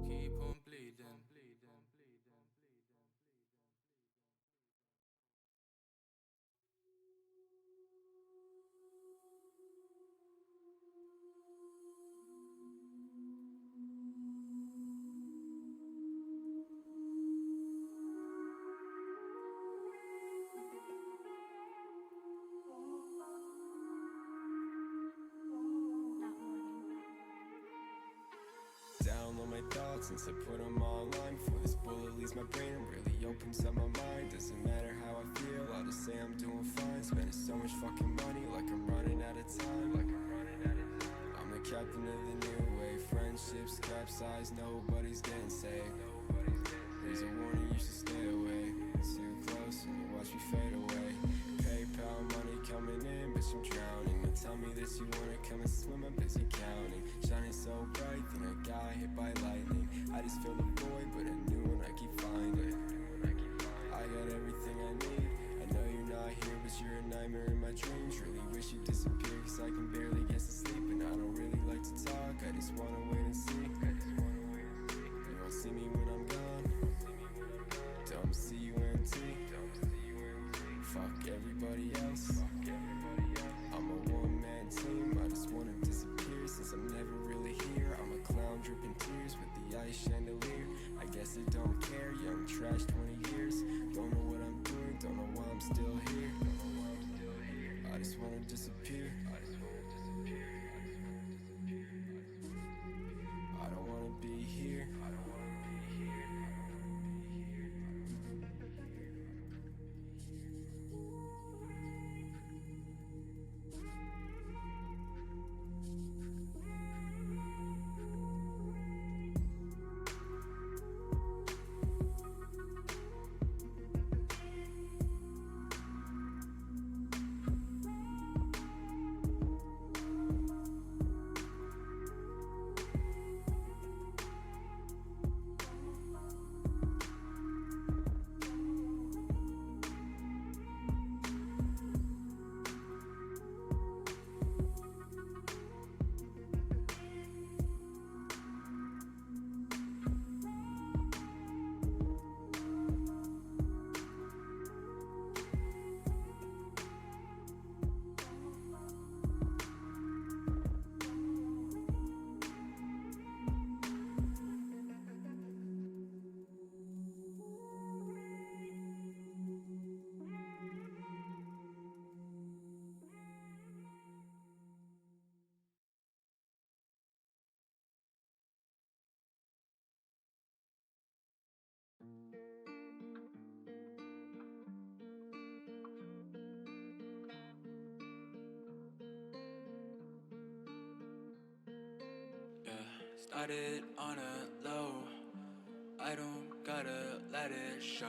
Speaker 1: Keep on bleeding.
Speaker 6: Download my thoughts since I put them all online. Before this bullet leaves my brain and really opens up my mind. Doesn't matter how I feel, I'll just say I'm doing fine. Spending so much fucking money like I'm running out of time. I'm the captain of the new wave. Friendships capsize, nobody's getting saved. Here's a warning, you should stay away. Too close and you watch me fade away. PayPal money coming in, bitch I'm drowning. Don't tell me that you wanna come and swim, I'm busy counting. Shining so bright, then I got hit by lightning. I just feel the void, but a new one I keep finding. I got everything I need. I know you're not here, but you're a nightmare in my dreams. Really wish you disappeared, cause I can barely get to sleep. And I don't really like to talk, I just wanna wait and see. You won't see me when I'm gone. Don't see you empty. Fuck everybody else. I'm a one-man team, I just wanna disappear since I'm never really here. I'm a clown dripping tears with the ice chandelier. I guess I don't care, young trash 20 years. Don't know what I'm doing, don't know why I'm still here. I just wanna disappear. I don't wanna be here.
Speaker 1: Started on a low, I don't gotta let it show.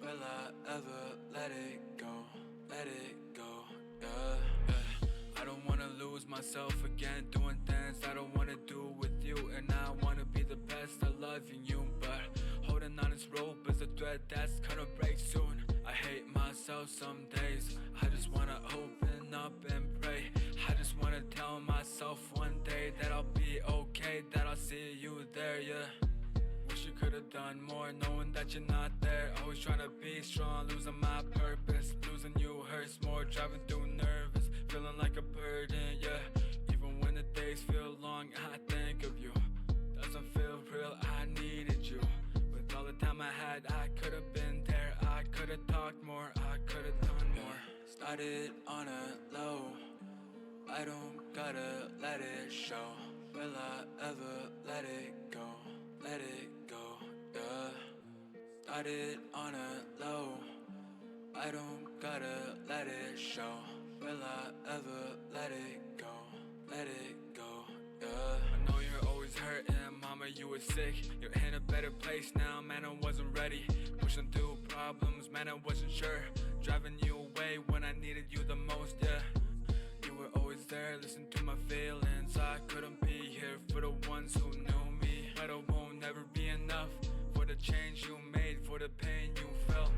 Speaker 1: Will I ever let it go? Let it go, yeah. I don't wanna lose myself again, doing things I don't wanna do with you. And I wanna be the best at loving you, but holding on this rope is a thread that's gonna break soon. I hate myself some days, I just wanna open up and pray. I just wanna tell myself one day that I'll be okay, that I'll see you there, yeah. Wish you could've done more, knowing that you're not there. Always trying to be strong, losing my purpose. Losing you hurts more, driving through nervous, feeling like a burden, yeah. Even when the days feel long, I think of you. Doesn't feel real, I needed you. With all the time I had, I could've been there. I could've talked more, I could've done more. Started on a low, I don't gotta let it show. Will I ever let it go? Let it go, yeah. Started on a low, I don't gotta let it show. Will I ever let it go? Let it go, yeah. I know you're always hurting, mama, you were sick. You're in a better place now, man, I wasn't ready. Pushing through problems, man, I wasn't sure. Driving you away when I needed you the most, yeah. You were always there, listen to my feelings. I couldn't be here for the ones who knew me, but it won't never be enough for the change you made, for the pain you felt.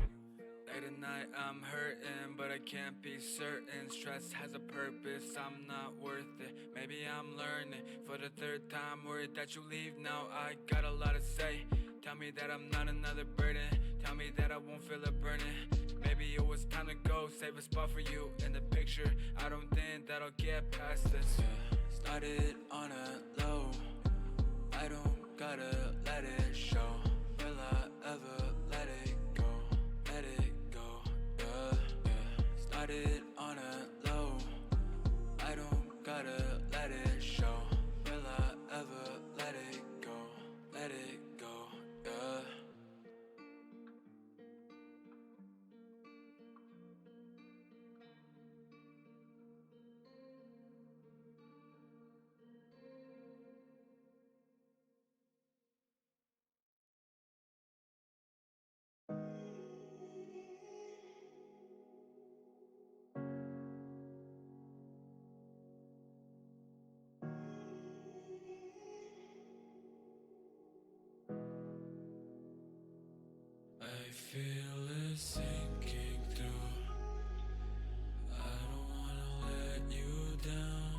Speaker 1: Late at night I'm hurting, but I can't be certain. Stress has a purpose, I'm not worth it. Maybe I'm learning for the third time, worried that you leave now. I got a lot to say, tell me that I'm not another burden. Tell me that I won't feel it burning. Maybe it was time to go, save a spot for you in the picture. I don't think that I'll get past this, yeah. Started on a low, I don't gotta let it show. Will I ever let it go? Let it go, yeah, yeah. Started on a low, I don't gotta let it show. Will I ever let it go? Let it go, yeah. I feel it sinking through. I don't wanna let you down.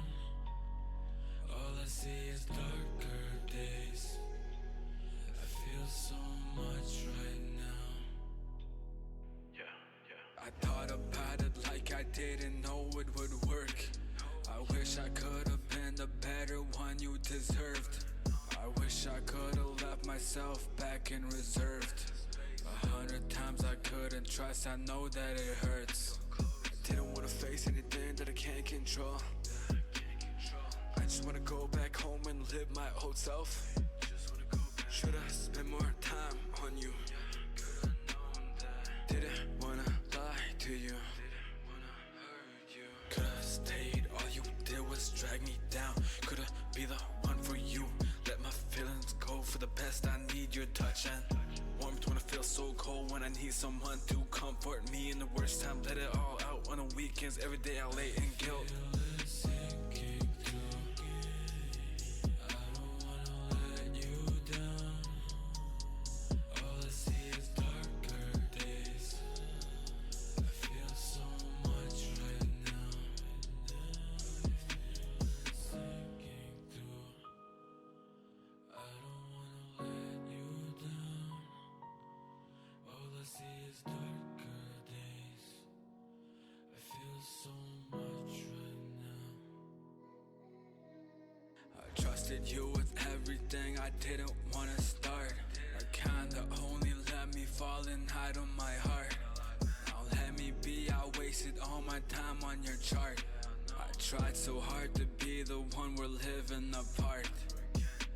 Speaker 1: All I see is darker days. I feel so much right now. I thought about it like I didn't know it would work. I wish I could have been the better one you deserved. I wish I could have left myself back in reserved. 100 times I couldn't trust, I know that it hurts. I didn't wanna face anything that I can't control. I just wanna go back home and live my old self. Should've spent more time on you. Didn't wanna lie to you. Could've stayed, all you did was drag me down. Could've be the one for you. Let my feelings go, for the best I need your touch and warmth when I feel so cold. When I need someone to comfort me in the worst time, let it all out on the weekends. Every day I lay in guilt. Trusted you with everything, I didn't wanna start. That kinda only let me fall and hide on my heart. Now let me be, I wasted all my time on your chart. I tried so hard to be the one, we're living apart.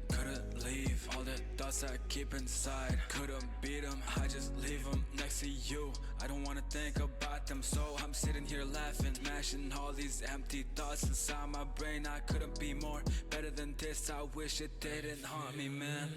Speaker 1: Couldn't leave all the thoughts I keep inside. Couldn't beat them, I just leave them next to you. I don't wanna think about them, so I'm sitting here laughing, smashing all these empty thoughts inside my brain. I couldn't be more better than this. this, I wish it didn't haunt me, man.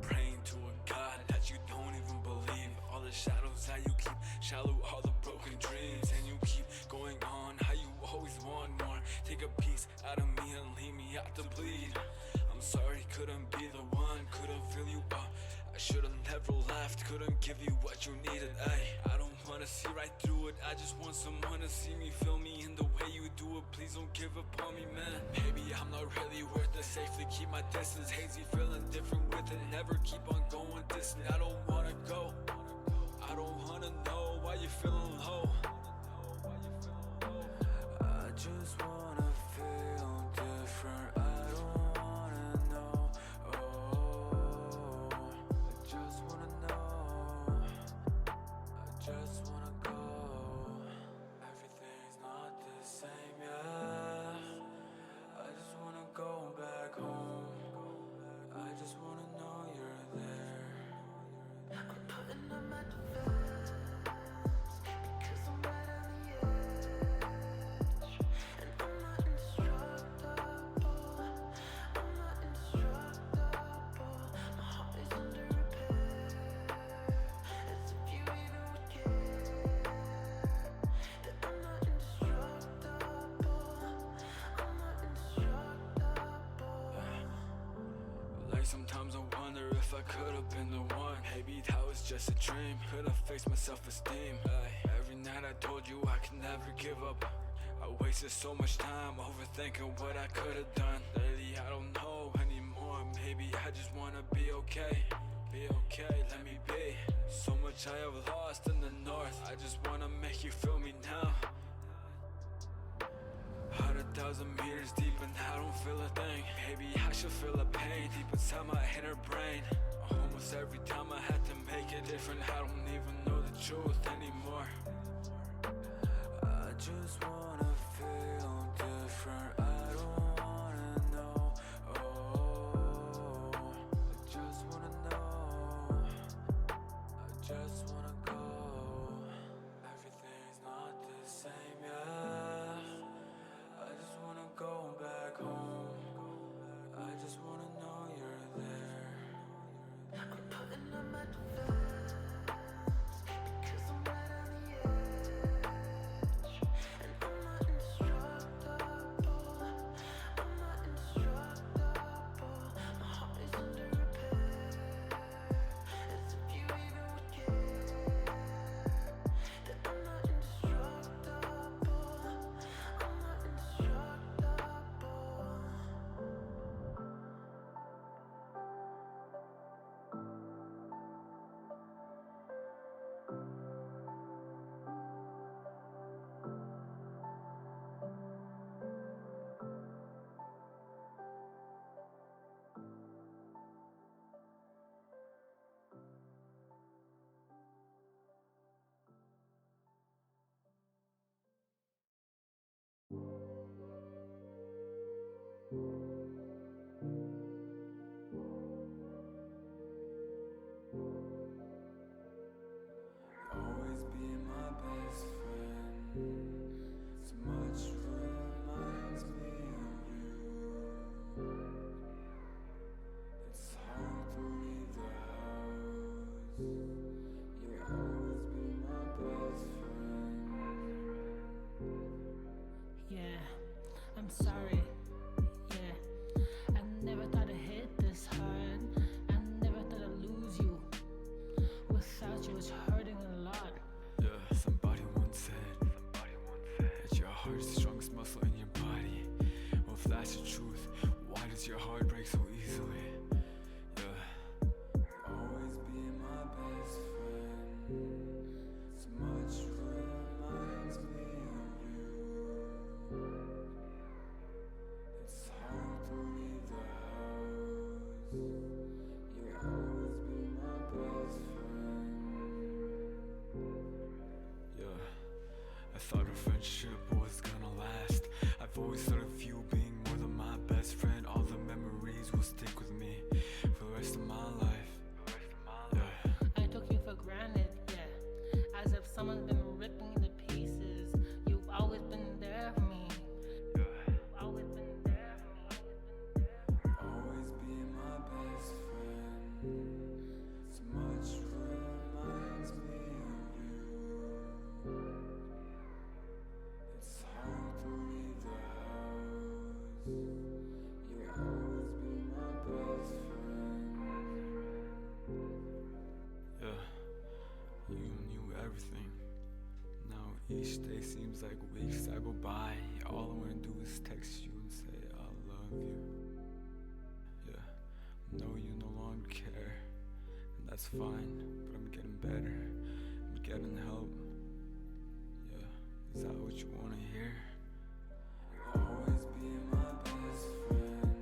Speaker 1: Praying to a God that you don't even believe. All the shadows that you keep shallow, all the broken dreams. And you keep going on, how you always want more. Take a piece out of me and leave me out to bleed. I'm sorry, couldn't be the one, couldn't fill you up. I should've never left, couldn't give you what you needed. I don't wanna see right through it, I just want someone to see me, feel me in the way you do it. Please don't give up on me, man. Maybe I'm not really worth it, safely keep my distance. Hazy, feeling different with it, never keep on going distant. I don't wanna go, I don't wanna know why you're feeling low. I just wanna feel different, I don't wanna know. Oh, I just wanna know, I just wanna go. Everything's not the same, yeah. I just wanna go back home. I just wanna know you're there. I'm putting up my defense because I'm right on the edge. And I'm not indestructible. I'm not indestructible. My heart is under repair. As if you even would care that I'm not indestructible. I'm not indestructible. Like sometimes I wonder if I could've been the one. Maybe that was just a dream. Could've fixed my self-esteem. Every night I told you I could never give up. I wasted so much time overthinking what I could've done. Lately I don't know anymore. Maybe I just wanna be okay. Be okay, let me be. So much I have lost in the north. I just wanna make you feel me now. 100,000 meters deep and I don't feel a thing. Maybe I should feel a pain deep inside my inner brain. Almost every time I had to make it different. I don't even know the truth anymore. I just wanna feel different, I don't wanna know. Oh, I just wanna know, I just wanna go. Everything's not the same, yeah. I just wanna go back home. I just wanna know you're there. I'm putting up my defense because I'm right on the edge. And I'm not
Speaker 6: You'll always be my best friend.
Speaker 2: Yeah, I'm sorry. Yeah, I never thought it hit this hard. I never thought I'd lose you. Without you, it's hurting a lot.
Speaker 1: Yeah, somebody once said that your heart is the strongest muscle in your body. Well, if that's the truth, why does your heart break so easily? Yeah.
Speaker 6: Always be my best friend. So much reminds me of you. It's hard to leave the house. You'll always be my best friend.
Speaker 1: Yeah, I thought our friendship was gonna last. I've always thought of you being more than my best friend. All the memories will stick with me for the rest of my life. Yeah.
Speaker 2: I took you for granted, yeah. As if someone's been ripping me to pieces. You've always been there for me. You've always been there for me.
Speaker 6: Always be my best friend. So much reminds me of you. It's hard to leave the house. You'll always be my best friend.
Speaker 1: Yeah, you knew everything. Now each day seems like weeks I go by. All I wanna do is text you and say I love you. Yeah, know you no longer care, and that's fine, but I'm getting better. I'm getting help. Yeah, is that what you wanna hear?
Speaker 6: Always be my best friend.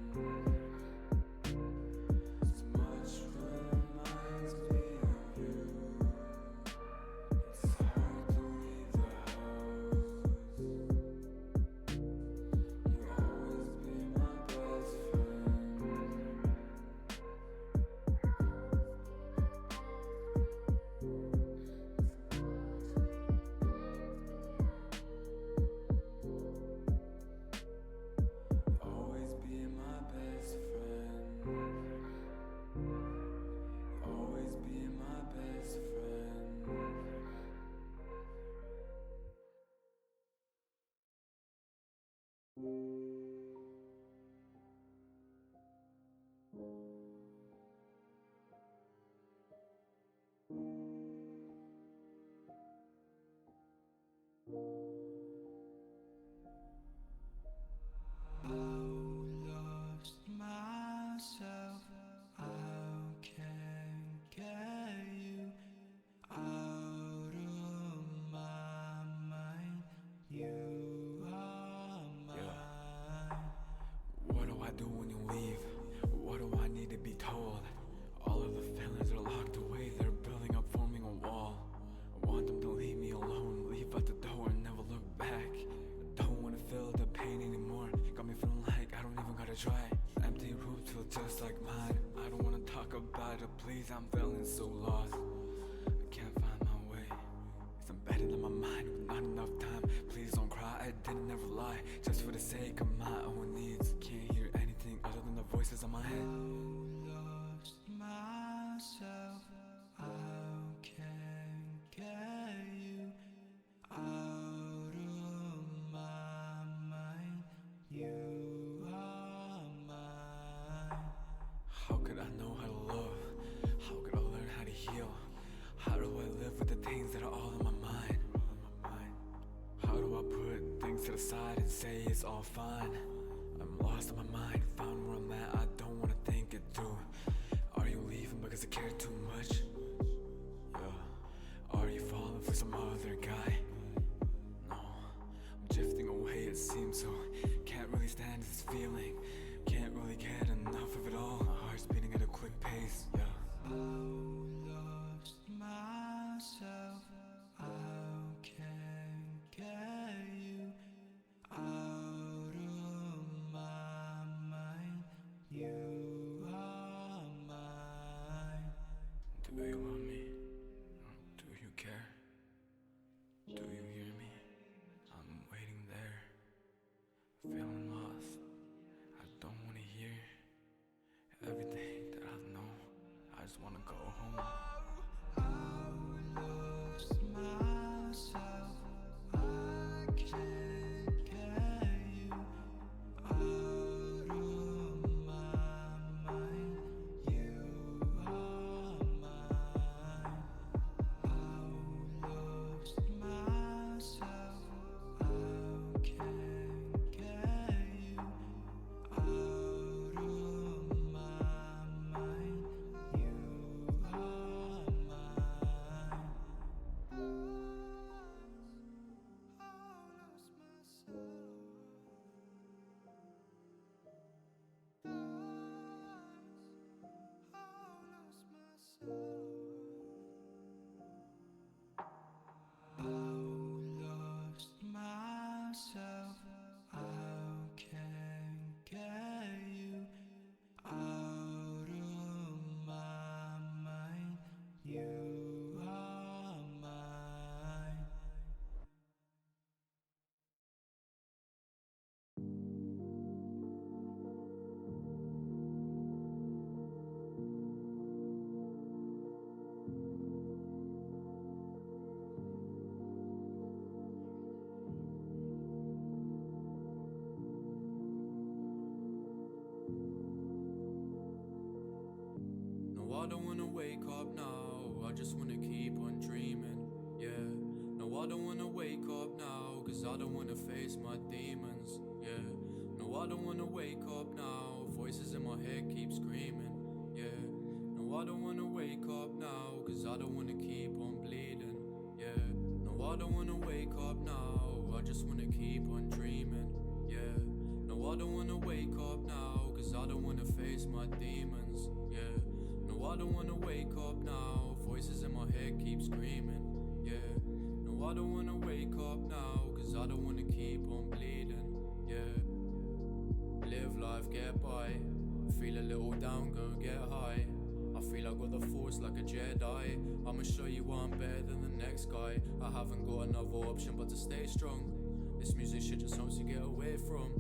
Speaker 6: So much reminds me of you. It's hard to leave the house. You'll always be my best friend. Always be my best friend. Always be my best friend. Lost myself. How can get you out of my mind? You are mine.
Speaker 1: What do I do when you leave? What do I need to be told? All of the feelings are locked away, they're building up, forming a wall. I want them to leave me alone, leave out the door and never look back. I don't wanna feel the pain anymore, got me feeling like I don't even gotta try. Empty rooms feel just like mine, I don't wanna talk about it, please, I'm feeling so lost. I can't find my way, it's embedded in my mind with not enough time. Please don't cry, I didn't never lie, just for the sake of my own needs. Can't hear anything other than the voices in my head.
Speaker 6: Lost myself. How can get you out of my mind? You are mine.
Speaker 1: How could I know how to love? How could I learn how to heal? How do I live with the things that are all in my mind? How do I put things to the side and say it's all fine? I'm lost in my mind, found where I'm at, I don't wanna think it through. Are you leaving because I care too much? Yeah. Are you falling for some other guy? No, I'm drifting away it seems so. Can't really stand this feeling, can't really get enough of it all. My heart's beating at a quick pace, yeah.
Speaker 6: Lost myself. How can get you out of my mind? You are mine.
Speaker 1: Do you love me? Do you care? Do you hear me? I'm waiting there, feeling lost. I don't wanna hear everything that I know. I just wanna go home.
Speaker 6: wanna wake up now, I just wanna keep on dreaming, yeah. No, I don't wanna wake up now, cause I don't wanna face my demons, yeah. No, I don't wanna wake up now, voices in my head keep screaming, yeah. No, I don't wanna wake up now, cause I don't wanna keep on bleeding, yeah. No, I don't wanna wake up now, I just wanna keep on dreaming, yeah. No, I don't wanna wake up now, cause I don't wanna face my demons, yeah. No, I don't wanna wake up now, voices in my head keep screaming, yeah. No, I don't wanna wake up now, cause I don't wanna keep on bleeding, yeah. Live life, get by, feel a little down, go get high. I feel I got the force like a Jedi. I'ma show you I'm better than the next guy. I haven't got another option but to stay strong. This music shit just helps you get away from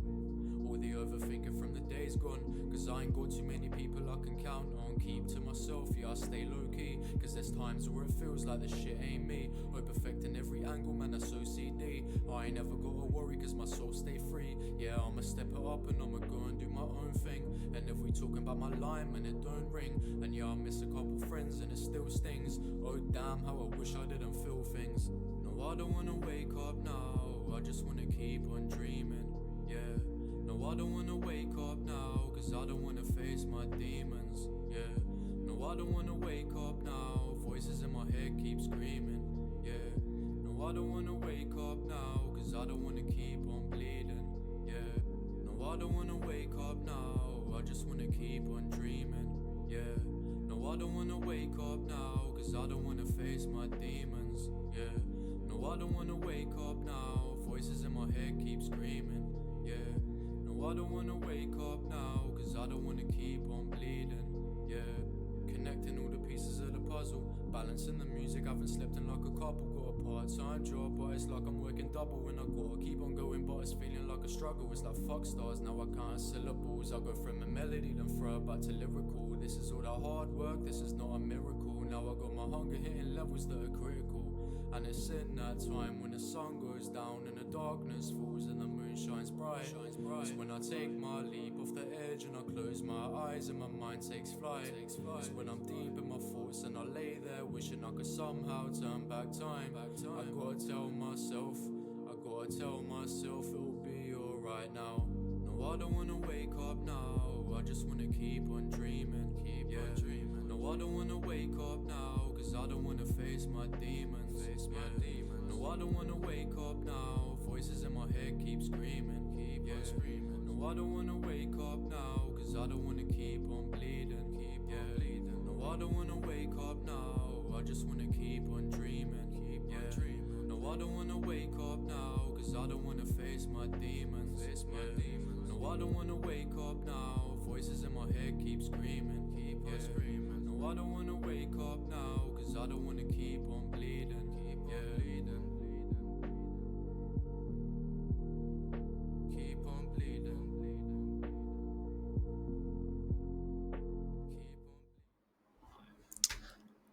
Speaker 6: all the overthinking from the days gone. Cause I ain't got too many people I can count on. Keep to myself, yeah, I stay low key. Cause there's times where it feels like the shit ain't me. Hope perfecting every angle, man, that's OCD. I ain't never gotta worry cause my soul stay free. Yeah, I'ma step it up and I'ma go and do my own thing. And if we talking about my line, man, it don't ring. And yeah, I miss a couple friends and it still stings. Oh damn, how I wish I didn't feel things. No, I don't wanna wake up now, I just wanna keep on dreaming, yeah. No, I don't wanna wake up now, cause I don't wanna face my demons, yeah. No, I don't wanna wake up now, voices in my head keep screaming, yeah. No, I don't wanna wake up now, cause I don't wanna keep on bleeding, yeah. No, I don't wanna wake up now, I just wanna keep on dreaming, yeah. No, I don't wanna wake up now, cause I don't wanna face my demons, yeah. No, I don't wanna wake up now, voices in my head keep screaming, yeah. No, I don't wanna wake up now, cause I don't wanna keep on bleeding, yeah. Connecting all the pieces of the puzzle, balancing the music, haven't slept in like a couple. Got a part-time job, but it's like I'm working double. When I gotta keep on going, but it's feeling like a struggle. It's like fuck stars, now I can't syllables. I go from a melody, then throw it back to lyrical. This is all that hard work, this is not a miracle. Now I got my hunger hitting levels that are critical. And it's in that time when the sun goes down and the darkness falls and the moon shines bright. It's when I take my leap off the edge and I close my eyes and my mind takes flight. It's when I'm deep in my thoughts and I lay there wishing I could somehow turn back time. I gotta tell myself it'll be alright now. No, I don't wanna wake up now, I just wanna keep on dreaming, No, I don't wanna wake up now, cause I don't wanna face my demons, No, I don't wanna wake up now, voices in my head keep screaming, No, I don't wanna wake up now, cause I don't wanna keep on bleeding, No, I don't wanna wake up now, I just wanna keep on dreaming, No, I don't wanna wake up now, cause I don't wanna face my demons, No, I don't wanna wake up now, voices in my head keep screaming, No, I don't wanna wake up now, cause I don't wanna keep on bleeding, Keep on bleeding.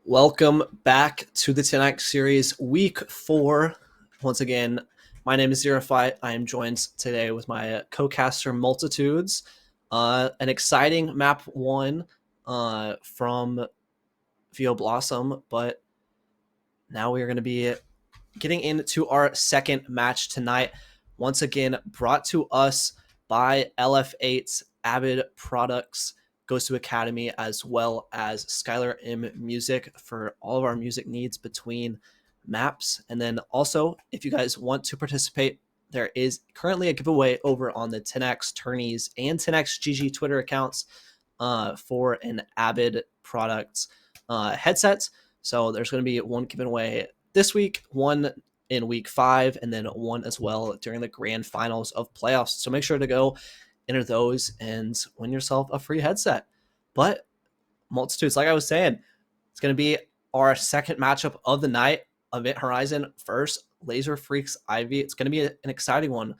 Speaker 3: Welcome back to the Tenax series, week 4. Once again, my name is Zerify. I am joined today with my co-caster Multitudes. An exciting map 1 from VO Blossom, but now we are going to be getting into our second match tonight. Once again, brought to us by LF8's Avid Products, Goes to Academy, as well as Skylar M Music for all of our music needs between maps. And then also, if you guys want to participate, there is currently a giveaway over on the Tenax Tourneys and Tenax GG Twitter accounts for an Avid Products headset. So there's going to be one given away this week, one in week 5, and then one as well during the grand finals of playoffs. So make sure to go enter those and win yourself a free headset. But Multitudes, like I was saying, it's going to be our second matchup of the night. Event Horizon versus Laser Freaks Ivy. It's going to be an exciting one.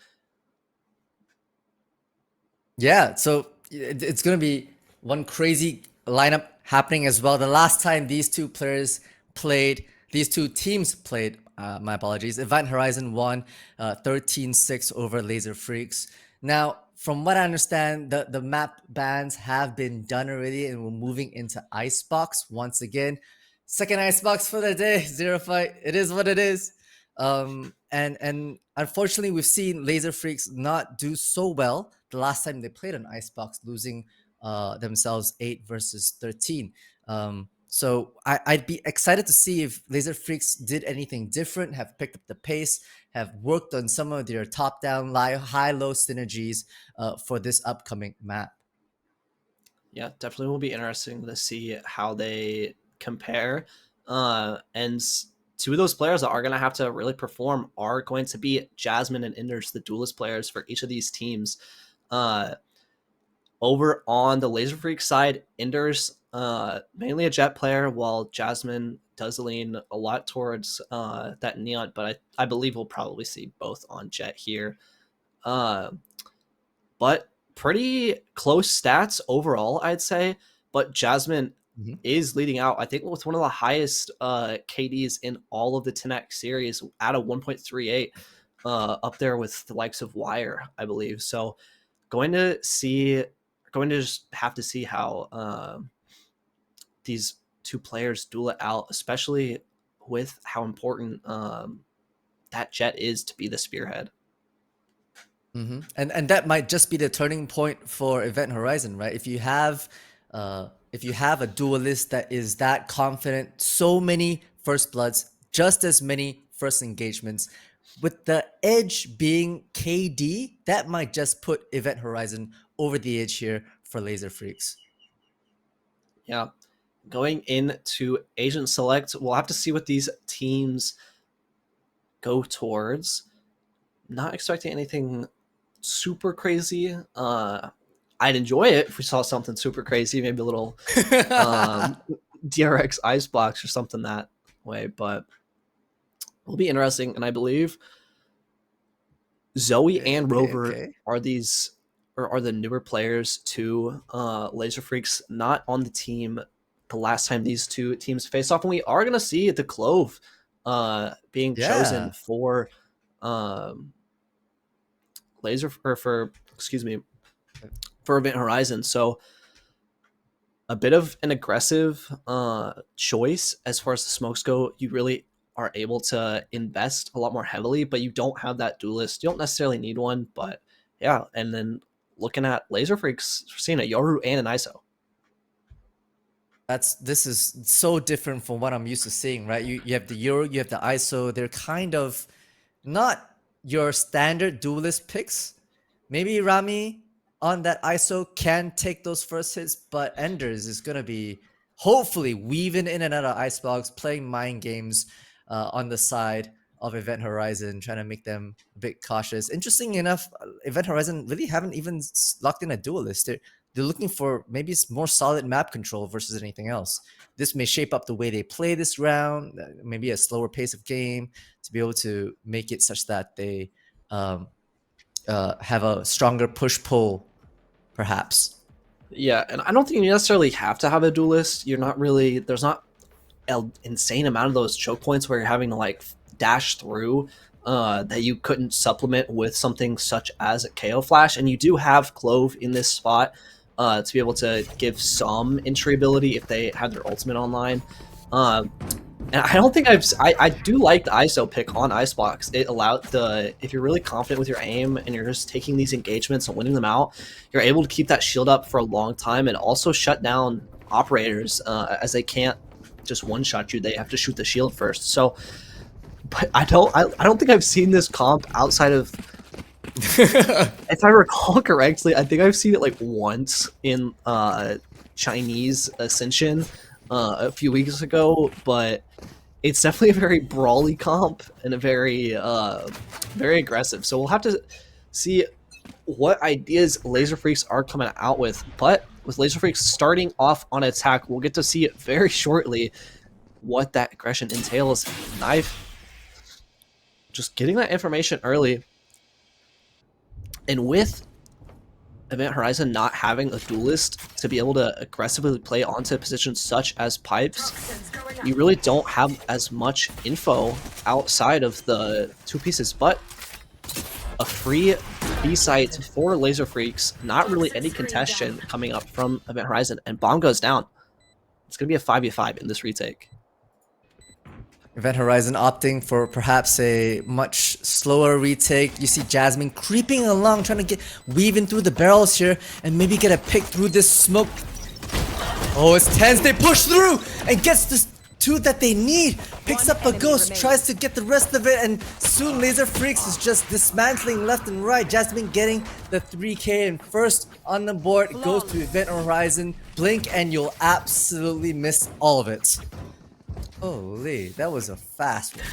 Speaker 4: Yeah, so it's going to be one crazy lineup happening as well. The last time these two teams played, my apologies, Event Horizon won 13-6 over Laser Freaks. Now, from what I understand, the map bans have been done already, and we're moving into Icebox once again. Second Icebox for the day, Zero Fight. It is what it is. And unfortunately, we've seen Laser Freaks not do so well the last time they played on Icebox, losing themselves 8 versus 13. So I'd be excited to see if Laser Freaks did anything different, have picked up the pace, have worked on some of their top-down, high-low synergies for this upcoming map.
Speaker 3: Yeah, definitely will be interesting to see how they compare. And two of those players that are going to have to really perform are going to be Jasmine and Inders, the duelist players for each of these teams. Over on the Laser Freak side, Inders, mainly a Jet player, while Jasmine does lean a lot towards that Neon, but I believe we'll probably see both on Jet here. But pretty close stats overall, I'd say. But Jasmine is leading out, I think, with one of the highest KDs in all of the Tenax series at a 1.38, up there with the likes of Wire, I believe. So going to just have to see how these two players duel it out, especially with how important that Jet is to be the spearhead.
Speaker 4: And that might just be the turning point for Event Horizon, right? If you have a duelist that is that confident, so many first bloods, just as many first engagements, with the edge being KD, that might just put Event Horizon over the edge here for Laser Freaks.
Speaker 3: Yeah. Going into Agent Select, we'll have to see what these teams go towards. Not expecting anything super crazy. I'd enjoy it if we saw something super crazy, maybe a little DRX Icebox or something that way, but it'll be interesting. And I believe Zoe and Rover are the newer players to Laser Freaks, not on the team the last time these two teams faced off, and we are gonna see the Clove being chosen for for Event Horizon. So a bit of an aggressive choice as far as the smokes go. You really are able to invest a lot more heavily, but you don't have that duelist. You don't necessarily need one, but yeah. And then looking at Laser Freaks, seeing a Yoru and an ISO.
Speaker 4: This is so different from what I'm used to seeing, right? You have the Yoru, you have the ISO. They're kind of not your standard duelist picks. Maybe Rami on that ISO can take those first hits, but Enders is going to be hopefully weaving in and out of Icebox, playing mind games on the side of Event Horizon, trying to make them a bit cautious. Interesting enough, Event Horizon really haven't even locked in a duelist. They're looking for maybe more solid map control versus anything else. This may shape up the way they play this round, maybe a slower pace of game to be able to make it such that they have a stronger push-pull, perhaps.
Speaker 3: Yeah, and I don't think you necessarily have to have a duelist. There's not an insane amount of those choke points where you're having to like dash through that you couldn't supplement with something such as a KO flash. And you do have Clove in this spot to be able to give some entry ability if they have their ultimate online. And I don't think I do like the ISO pick on Icebox. It allowed if you're really confident with your aim and you're just taking these engagements and winning them out, you're able to keep that shield up for a long time and also shut down operators as they can't just one-shot you. They have to shoot the shield first. So, but I don't think I've seen this comp outside of, if I recall correctly, I think I've seen it like once in Chinese Ascension a few weeks ago, but it's definitely a very brawly comp and a very aggressive. So we'll have to see what ideas Laser Freaks are coming out with. But with Laser Freaks starting off on attack, we'll get to see it very shortly what that aggression entails. Knife just getting that information early. And with Event Horizon not having a duelist to be able to aggressively play onto positions such as pipes, you really don't have as much info outside of the two pieces. But a free B site for Laser Freaks. Not really any contention coming up from Event Horizon, and bomb goes down. It's going to be a 5v5 in this retake.
Speaker 4: Event Horizon opting for perhaps a much slower retake. You see Jasmine creeping along, trying to weaving through the barrels here and maybe get a pick through this smoke. Oh, it's tense. They push through and gets the two that they need. Picks up a ghost, tries to get the rest of it, and soon Laser Freaks is just dismantling left and right. Jasmine getting the 3K and first on the board. It goes to Event Horizon. Blink and you'll absolutely miss all of it. Holy, that was a fast one.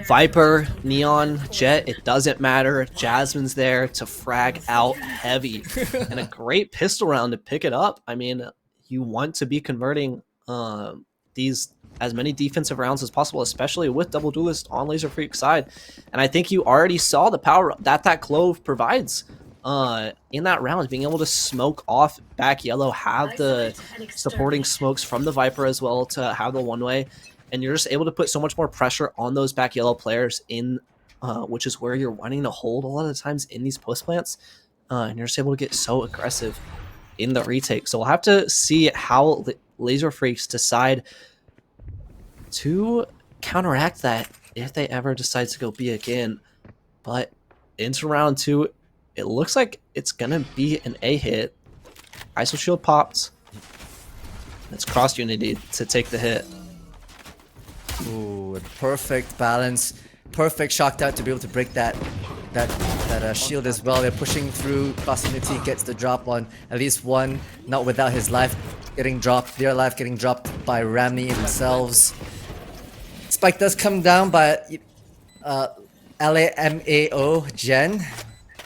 Speaker 3: Viper, Neon, Jet, it doesn't matter. Jasmine's there to frag out heavy. And a great pistol round to pick it up. I mean, you want to be converting these as many defensive rounds as possible, especially with Double Duelist on Laser Freak's side. And I think you already saw the power that Clove provides in that round, being able to smoke off back yellow, have the supporting smokes from the Viper as well to have the one-way, and you're just able to put so much more pressure on those back yellow players in which is where you're wanting to hold a lot of the times in these post plants, and you're just able to get so aggressive in the retake. So we'll have to see how Laser Freaks decide to counteract that if they ever decide to go B again. But into round 2, it looks like it's gonna be an A hit. ISO shield popped. It's cross unity to take the hit.
Speaker 4: Ooh, perfect balance. Perfect shocked out to be able to break that shield as well. They're pushing through. Cross unity gets the drop on at least one, not without his life getting dropped. Their life getting dropped by Ramney themselves. Spike does come down by LAMAO Gen.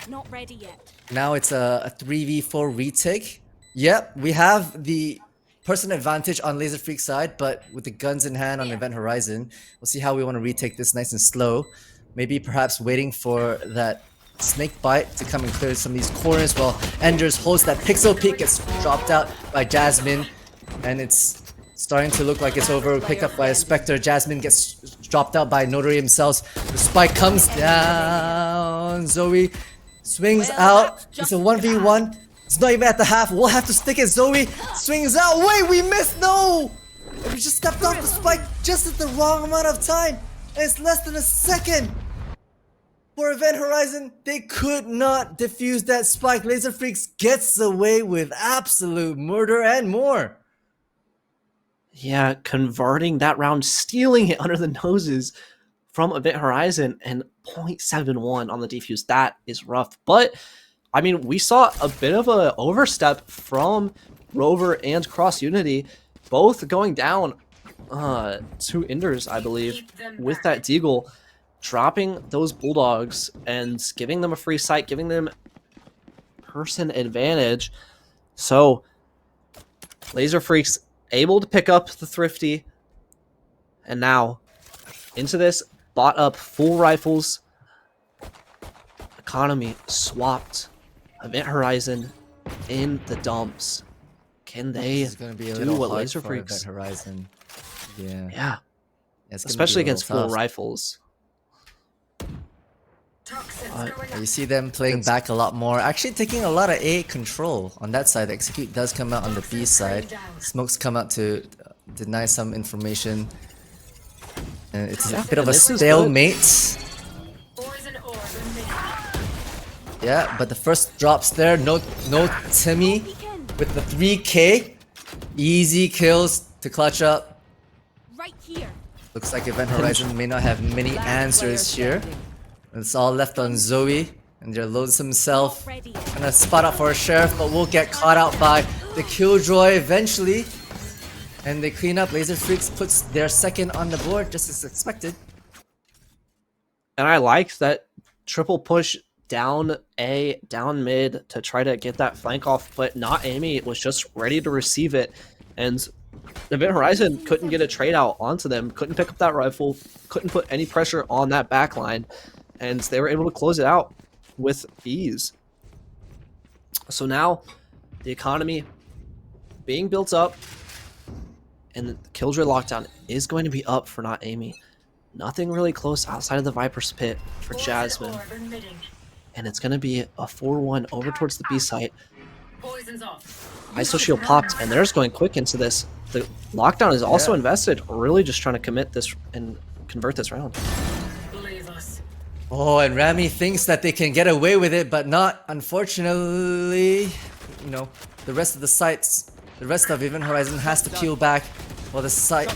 Speaker 7: Not ready yet.
Speaker 4: Now it's a 3v4 retake. Yep, we have the person advantage on Laser Freak's side, but with the guns in hand on Event Horizon, we'll see how we want to retake this nice and slow. Maybe perhaps waiting for that snake bite to come and clear some of these corners while Enders holds that pixel peek, gets dropped out by Jasmine, and it's starting to look like it's over. Picked up by a Spectre. Jasmine gets dropped out by Notary himself. The spike comes down. Zoe swings out. It's a 1v1. It's not even at the half. We'll have to stick it. Zoe swings out. Wait, we missed. No! We just stepped off the spike just at the wrong amount of time. And it's less than a second. For Event Horizon, they could not defuse that spike. Laser Freaks gets away with absolute murder and more.
Speaker 3: Yeah, converting that round, stealing it under the noses from Event Horizon, and 0.71 on the defuse. That is rough. But, I mean, we saw a bit of an overstep from Rover and Cross Unity, both going down to Enders, I believe, with that Deagle, dropping those Bulldogs and giving them a free sight, giving them person advantage. So, Laser Freaks able to pick up the Thrifty, and now into this, bought up full rifles. Economy swapped. Event Horizon in the dumps. Can they do what Laser Freaks?
Speaker 4: Event Horizon. Yeah.
Speaker 3: Yeah. Especially against full rifles.
Speaker 4: You see them playing back a lot more. Actually taking a lot of A control on that side. Execute does come out on the B side. Smokes come out to deny some information. And it's a bit of a stalemate. Yeah, but the first drops there. No Timmy with the 3K. Easy kills to clutch up.
Speaker 7: Right here.
Speaker 4: Looks like Event Horizon may not have many answers here. It's all left on Zoe and their lonesome self. Gonna spot out for a sheriff, but will get caught out by the Killjoy eventually. And they clean up. Laser Freaks puts their second on the board, just as expected.
Speaker 3: And I liked that triple push down A, down mid to try to get that flank off, but not Amy. It was just ready to receive it. And Event Horizon couldn't get a trade out onto them, couldn't pick up that rifle, couldn't put any pressure on that backline. And they were able to close it out with ease. So now, the economy being built up, and the Killjoy lockdown is going to be up for not Amy. Nothing really close outside of the Viper's pit for Jasmine. and it's going to be a 4-1 over towards the B site. ISO shield popped, and they're just going quick into this. The lockdown is also invested, really just trying to commit this and convert this round.
Speaker 4: Oh, and Rami thinks that they can get away with it, but not, unfortunately. You know, the rest of the sites, the rest of Event Horizon has to peel back while the site,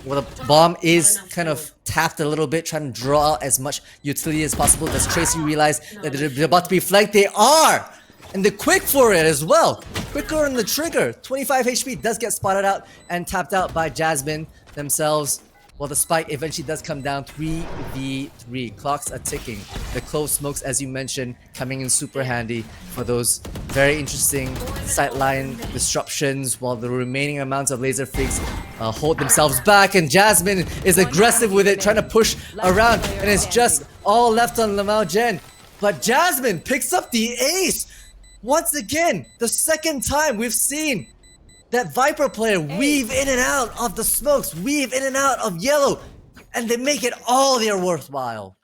Speaker 4: well, the bomb is kind of tapped a little bit, trying to draw out as much utility as possible. Does Tracy realize that they're about to be flanked? They are! And they're quick for it as well. Quicker on the trigger. 25 HP does get spotted out and tapped out by Jasmine themselves. Well, the spike eventually does come down. 3v3. Clocks are ticking. The close smokes, as you mentioned, coming in super handy for those very interesting sightline disruptions, while the remaining amounts of laser freaks hold themselves back. And Jasmine is aggressive with it, trying to push around. And it's just all left on Lamau Jen. But Jasmine picks up the ace. Once again, the second time we've seen that Viper player weave in and out of the smokes, weave in and out of yellow, and they make it all there worthwhile.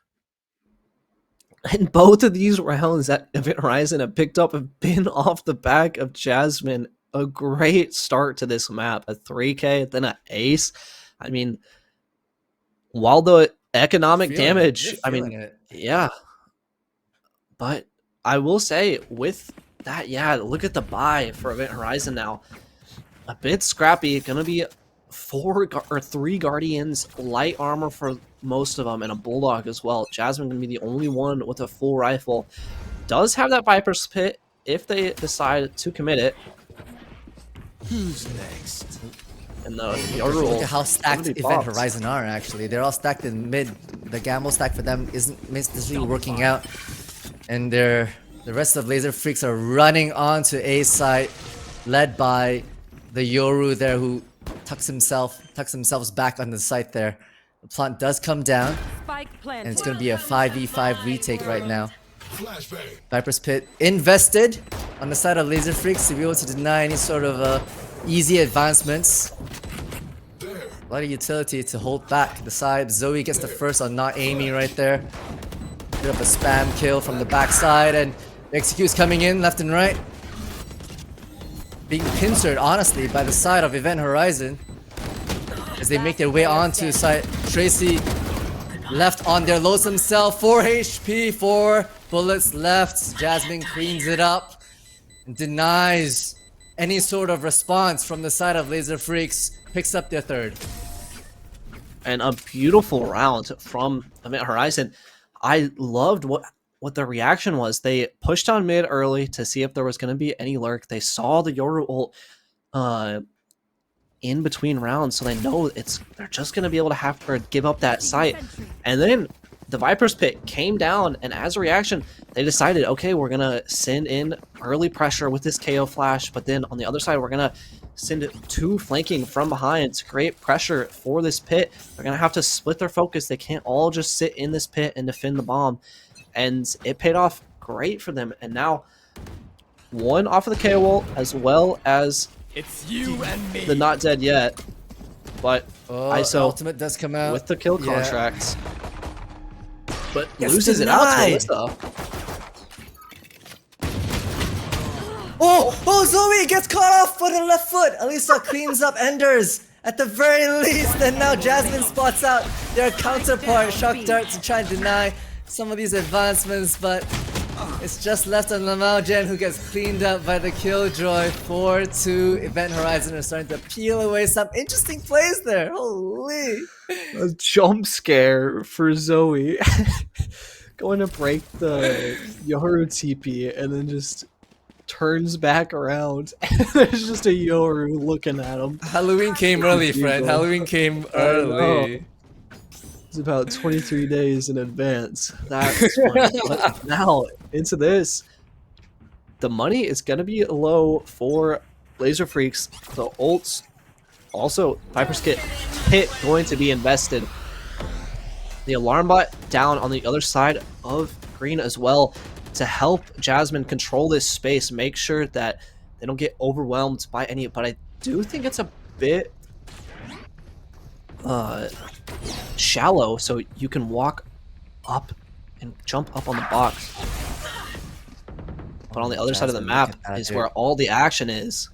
Speaker 3: And both of these rounds that Event Horizon have picked up have been off the back of Jasmine. A great start to this map. A 3K, then an ace. I mean, while the economic damage, I mean, yeah. But I will say, with that, yeah, look at the buy for Event Horizon now. A bit scrappy, gonna be 3 Guardians, light armor for most of them, and a Bulldog as well. Jasmine gonna be the only one with a full rifle. Does have that Viper's Pit if they decide to commit it.
Speaker 6: Who's next?
Speaker 3: And the
Speaker 4: look at how stacked Event Horizon are, actually. They're all stacked in mid. The gamble stack for them isn't necessarily working out. And the rest of Laser Freaks are running onto A site, led by the Yoru there, who tucks themselves back on the site there. The plant does come down, and it's going to be a 5v5 retake right now. Viper's Pit invested on the side of Laser Freaks to be able to deny any sort of easy advancements. A lot of utility to hold back the side. Zoe gets the first on not Amy right there. Bit of a spam kill from the backside, and executes coming in left and right. Being pincered, honestly, by the side of Event Horizon as they make their way onto site. Tracy left on their loathsome cell. 4 HP, 4 bullets left. Jasmine cleans it up and denies any sort of response from the side of Laser Freaks. Picks up their third.
Speaker 3: And a beautiful round from Event Horizon. I loved what the reaction was. They pushed on mid early to see if there was going to be any lurk. They saw the Yoru ult in between rounds, so they know they're just going to be able to have to give up that site. And then the Viper's Pit came down, and as a reaction, they decided, okay, we're going to send in early pressure with this KO flash, but then on the other side, we're going to send 2 flanking from behind to create pressure for this pit. They're going to have to split their focus. They can't all just sit in this pit and defend the bomb. And it paid off great for them. And now, 1 off of the KO ult, as well as
Speaker 6: It's you and me.
Speaker 3: the not dead yet. But ISO
Speaker 4: ultimate does come out
Speaker 3: with the kill contracts. But
Speaker 4: Yes,
Speaker 3: loses it out to
Speaker 4: denied.
Speaker 3: Alyssa.
Speaker 4: Oh, Zoe gets caught off with the left foot. Alyssa cleans up Enders at the very least. And now Jasmine spots out their counterpart, Shock Dart, to try and deny some of these advancements, but it's just left on Lamau Jen, who gets cleaned up by the Killjoy. 4-2. Event Horizon are starting to peel away some interesting plays there. Holy!
Speaker 3: A jump scare for Zoe. Going to break the Yoru TP and then just turns back around. There's just a Yoru looking at him.
Speaker 4: Halloween came early, friend. Halloween came early.
Speaker 3: It's about 23 days in advance. That's funny. But now, into this. The money is going to be low for Laser Freaks. The ults, also Viper's Pit going to be invested. The alarm bot down on the other side of green as well to help Jasmine control this space, make sure that they don't get overwhelmed by any. But I do think it's a bit shallow, so you can walk up and jump up on the box. But on the other side of the
Speaker 4: Jasmine,
Speaker 3: map
Speaker 4: look at that,
Speaker 3: is
Speaker 4: dude.
Speaker 3: where all the action is.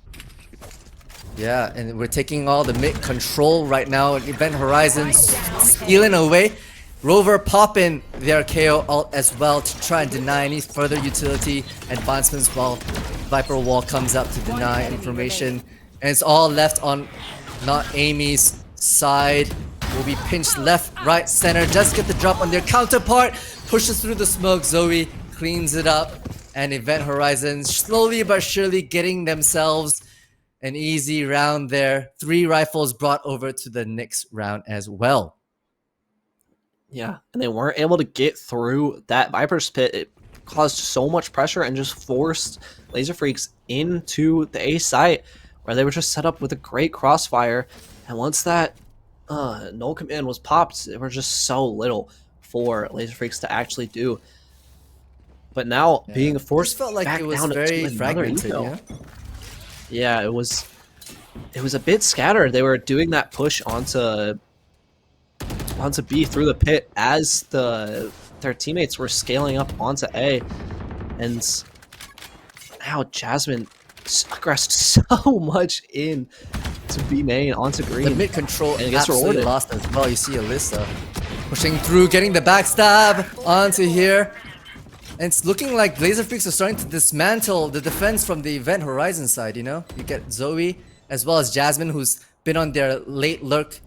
Speaker 4: Yeah, and we're taking all the mid control right now. Event Horizon stealing away. Rover popping their KO ult as well to try and deny any further utility advancements while Viper Wall comes up to deny information. And it's all left on not Amy's side. Will be pinched left, right, center. Just get the drop on their counterpart. Pushes through the smoke. Zoe cleans it up. And Event Horizon slowly but surely getting themselves an easy round there. 3 rifles brought over to the next round as well.
Speaker 3: Yeah, and they weren't able to get through that Viper's pit. It caused so much pressure and just forced Laser Freaks into the A site where they were just set up with a great crossfire. And once that null command was popped, there were just so little for Laser Freaks to actually do. But now being forced
Speaker 4: Just felt like
Speaker 3: back
Speaker 4: it was
Speaker 3: down
Speaker 4: very
Speaker 3: to another
Speaker 4: fragmented,
Speaker 3: eco.
Speaker 4: you know?
Speaker 3: Yeah, it was a bit scattered. They were doing that push onto B through the pit as their teammates were scaling up onto A, and now Jasmine aggressed so much in to B main onto green.
Speaker 4: The mid control
Speaker 3: and it gets
Speaker 4: absolutely
Speaker 3: rewarded.
Speaker 4: lost as well. You see Alyssa pushing through, getting the backstab onto here. And it's looking like Laser Freaks are starting to dismantle the defense from the Event Horizon side, you know? You get Zoe as well as Jasmine, who's been on their late lurk,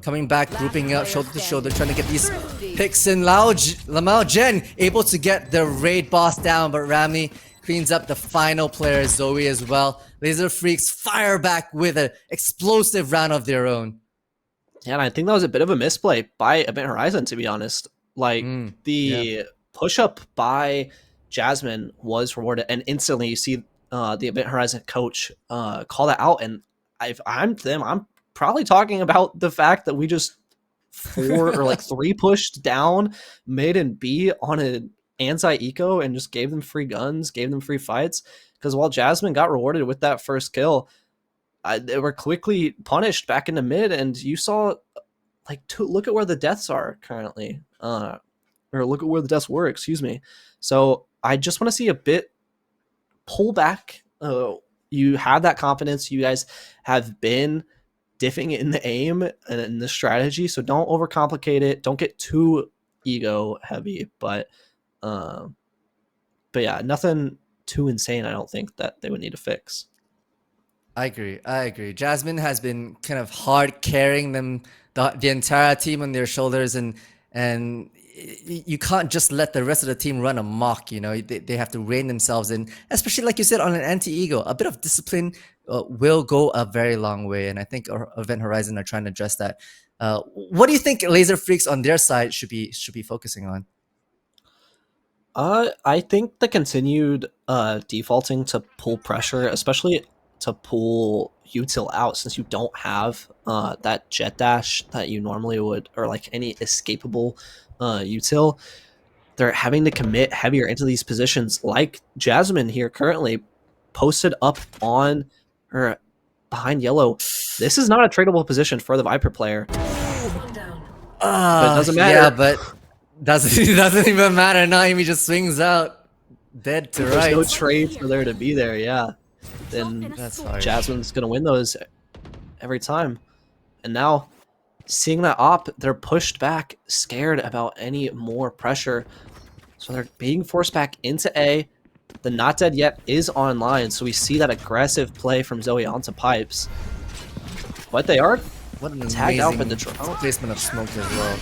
Speaker 4: coming back, grouping up shoulder to shoulder, trying to get these picks in. Lamau Jen able to get the raid boss down, but Ramley cleans up the final player, Zoe as well. Laser Freaks fire back with an explosive round of their own.
Speaker 3: Yeah, and I think that was a bit of a misplay by Event Horizon, to be honest. Like, the push-up by Jasmine was rewarded, and instantly you see the Event Horizon coach call that out, and if I'm them, I'm probably talking about the fact that we just 4 or like 3 pushed down mid and B on an anti-eco and just gave them free guns, gave them free fights, because while Jasmine got rewarded with that first kill, they were quickly punished back into mid, and you saw like look at where the deaths are currently, or look at where the deaths were, excuse me. So I just want to see a bit pull back. You have that confidence. You guys have been diffing in the aim and in the strategy, so don't overcomplicate it. Don't get too ego heavy, but yeah, nothing too insane. I don't think that they would need to fix.
Speaker 4: I agree. Jasmine has been kind of hard carrying them, the entire team on their shoulders, and you can't just let the rest of the team run amok, you know. They have to rein themselves in, especially like you said, on an anti-ego. A bit of discipline will go a very long way, and I think Event Horizon are trying to address that. What do you think Laser Freaks on their side should be focusing on?
Speaker 3: I think the continued defaulting to pull pressure, especially to pull util out, since you don't have that jet dash that you normally would, or like any escapable util. They're having to commit heavier into these positions, like Jasmine here currently posted up on or behind yellow. This is not a tradable position for the Viper player. But it doesn't matter.
Speaker 4: Yeah, but doesn't even matter. Naomi just swings out dead to right.
Speaker 3: There's no trade for there to be there, yeah. Then
Speaker 4: That's hard.
Speaker 3: Jasmine's gonna win those every time. And now, seeing that op, they're pushed back, scared about any more pressure. So they're being forced back into A. The Not Dead Yet is online, so we see that aggressive play from Zoe onto Pipes. But they are
Speaker 4: What an
Speaker 3: tagged out by the
Speaker 4: amazing
Speaker 3: drone.
Speaker 4: placement of smoke as well.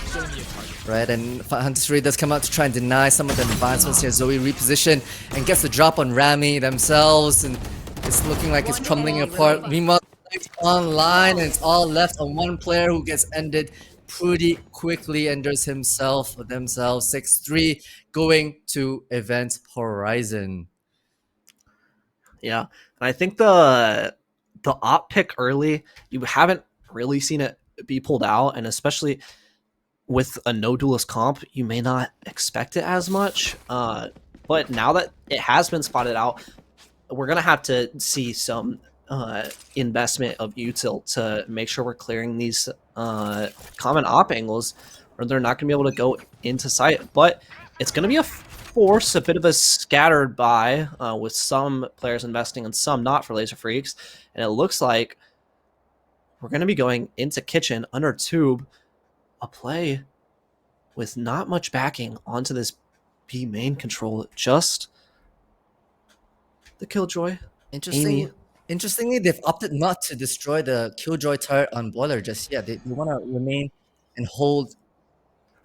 Speaker 4: Right, and Hunter's Raid does come out to try and deny some of the advancements here. Zoe reposition and gets the drop on Rami themselves, and it's looking like it's crumbling apart. Meanwhile, it's online, and it's all left on one player who gets ended pretty quickly. Enders himself or themselves. 6-3 going to Event Horizon.
Speaker 3: Yeah, and I think the op pick early, you haven't really seen it be pulled out, and especially with a no duelist comp, you may not expect it as much. But now that it has been spotted out, we're gonna have to see some investment of util to make sure we're clearing these common op angles, or they're not gonna be able to go into sight. But it's gonna be a force a bit of a scattered buy with some players investing and some not for Laser Freaks. And it looks like we're going to be going into kitchen under tube, a play with not much backing onto this B main control, just the Killjoy. Amy.
Speaker 4: Interestingly, they've opted not to destroy the Killjoy turret on Boiler just yet. They want to remain and hold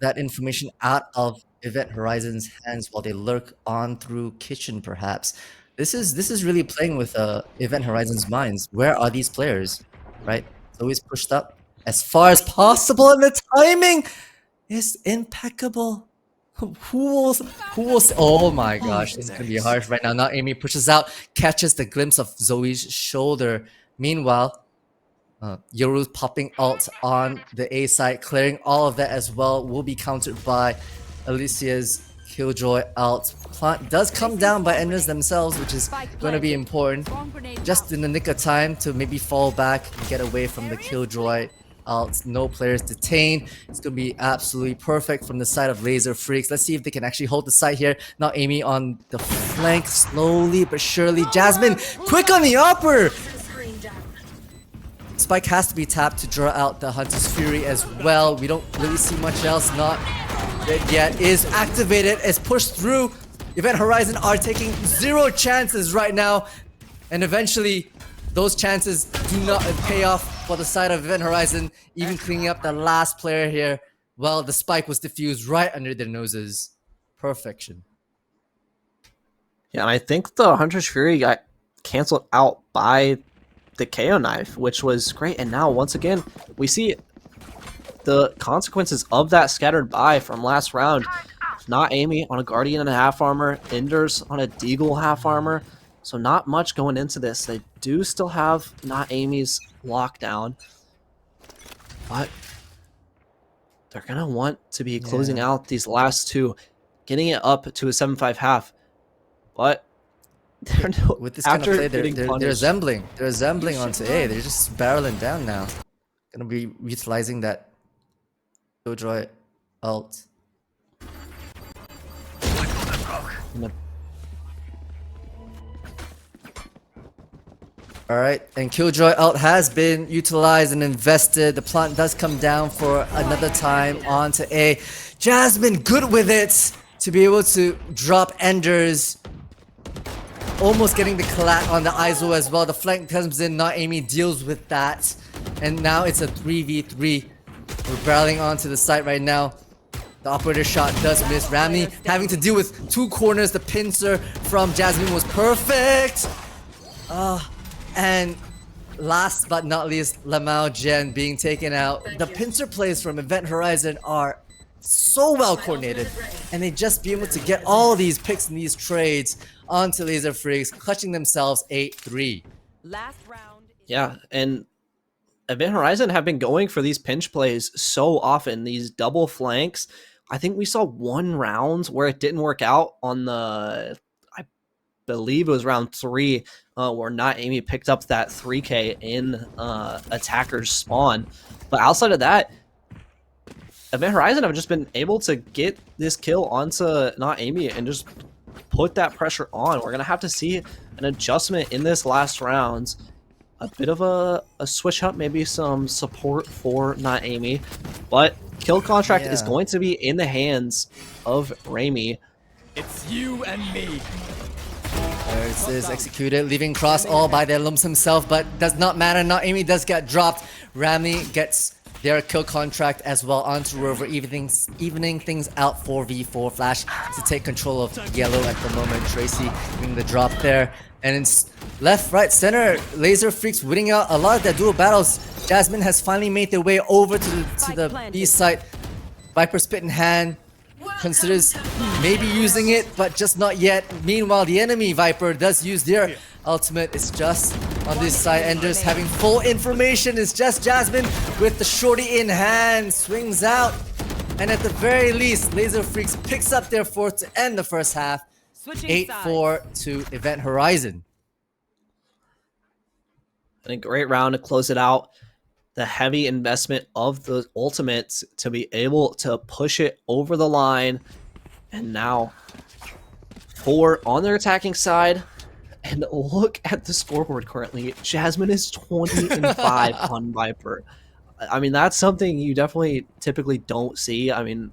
Speaker 4: that information out of Event Horizon's hands while they lurk on through kitchen, perhaps. This is really playing with Event Horizon's minds. Where are these players? Right? It's always pushed up as far as possible, and the timing is impeccable. Who will oh my gosh, this is gonna be harsh right now. Now Amy pushes out, catches the glimpse of Zoe's shoulder. Meanwhile, Yoru's popping ult on the A side, clearing all of that as well. Will be countered by Alicia's Killjoy ult. Plant does come down by Enders themselves, which is going to be important. Just in the nick of time to maybe fall back and get away from the Killjoy ult. No players detained. It's going to be absolutely perfect from the side of Laser Freaks. Let's see if they can actually hold the site here. Now Amy on the flank, slowly but surely. Jasmine, quick on the upper! Spike has to be tapped to draw out the Hunter's Fury as well. We don't really see much else. Not dead yet. Is activated. Is pushed through. Event Horizon are taking 0 chances right now. And eventually, those chances do not pay off for the side of Event Horizon. Even cleaning up the last player here. Well, the spike was diffused right under their noses. Perfection.
Speaker 3: Yeah, and I think the Hunter's Fury got canceled out by the KO knife, which was great. And now once again we see the consequences of that scattered buy from last round. Not Amy on a Guardian and a half armor, Enders on a Deagle half armor, so not much going into this. They do still have Not Amy's lockdown, but they're gonna want to be closing out these last two, getting it up to a 7-5 half. But
Speaker 4: with this kind of play, they're assembling. They're assembling onto A. They're just barreling down now. Gonna be utilizing that Killjoy ult. Alright, and Killjoy ult has been utilized and invested. The plant does come down for another time onto A. Jasmine good with it to be able to drop Enders. Almost getting the collat on the ISO as well. The flank comes in, Not Amy deals with that. And now it's a 3v3. We're barreling onto the site right now. The operator shot does miss. Rami having to deal with 2 corners. The pincer from Jasmine was perfect. And last but not least, Lamau Jen being taken out. The pincer plays from Event Horizon are so well coordinated, and they just be able to get all these picks and these trades onto Laser Freaks, clutching themselves 8-3.
Speaker 5: Last round.
Speaker 3: Yeah, and Event Horizon have been going for these pinch plays so often, these double flanks. I think we saw 1 round where it didn't work out on the, I believe it was round 3, where Not Amy picked up that 3K in attacker's spawn. But outside of that, Event Horizon have just been able to get this kill onto Not Amy and just put that pressure on. We're going to have to see an adjustment in this last round. A bit of a switch up, maybe some support for Not Amy. But kill contract is going to be in the hands of Rami.
Speaker 1: It's you and me.
Speaker 4: There it is, executed, leaving Cross all by their lumps himself, but does not matter. Not Amy does get dropped. Rami gets their kill contract as well onto Rover, evening things out. 4v4 Flash to take control of yellow at the moment. Tracy getting the drop there. And it's left, right, center. Laser Freaks winning out a lot of their dual battles. Jasmine has finally made their way over to the B site. Viper spit in hand. Considers maybe using it, but just not yet. Meanwhile, the enemy Viper does use their ultimate. It's just on this side. Enders having full information. It's just Jasmine with the shorty in hand. Swings out. And at the very least, Laser Freaks picks up their 4th to end the first half. 8-4 to Event Horizon.
Speaker 3: And a great round to close it out. The heavy investment of the ultimates to be able to push it over the line. And now 4 on their attacking side. And look at the scoreboard currently. Jasmine is 20-5 on Viper. I mean, that's something you definitely typically don't see. I mean,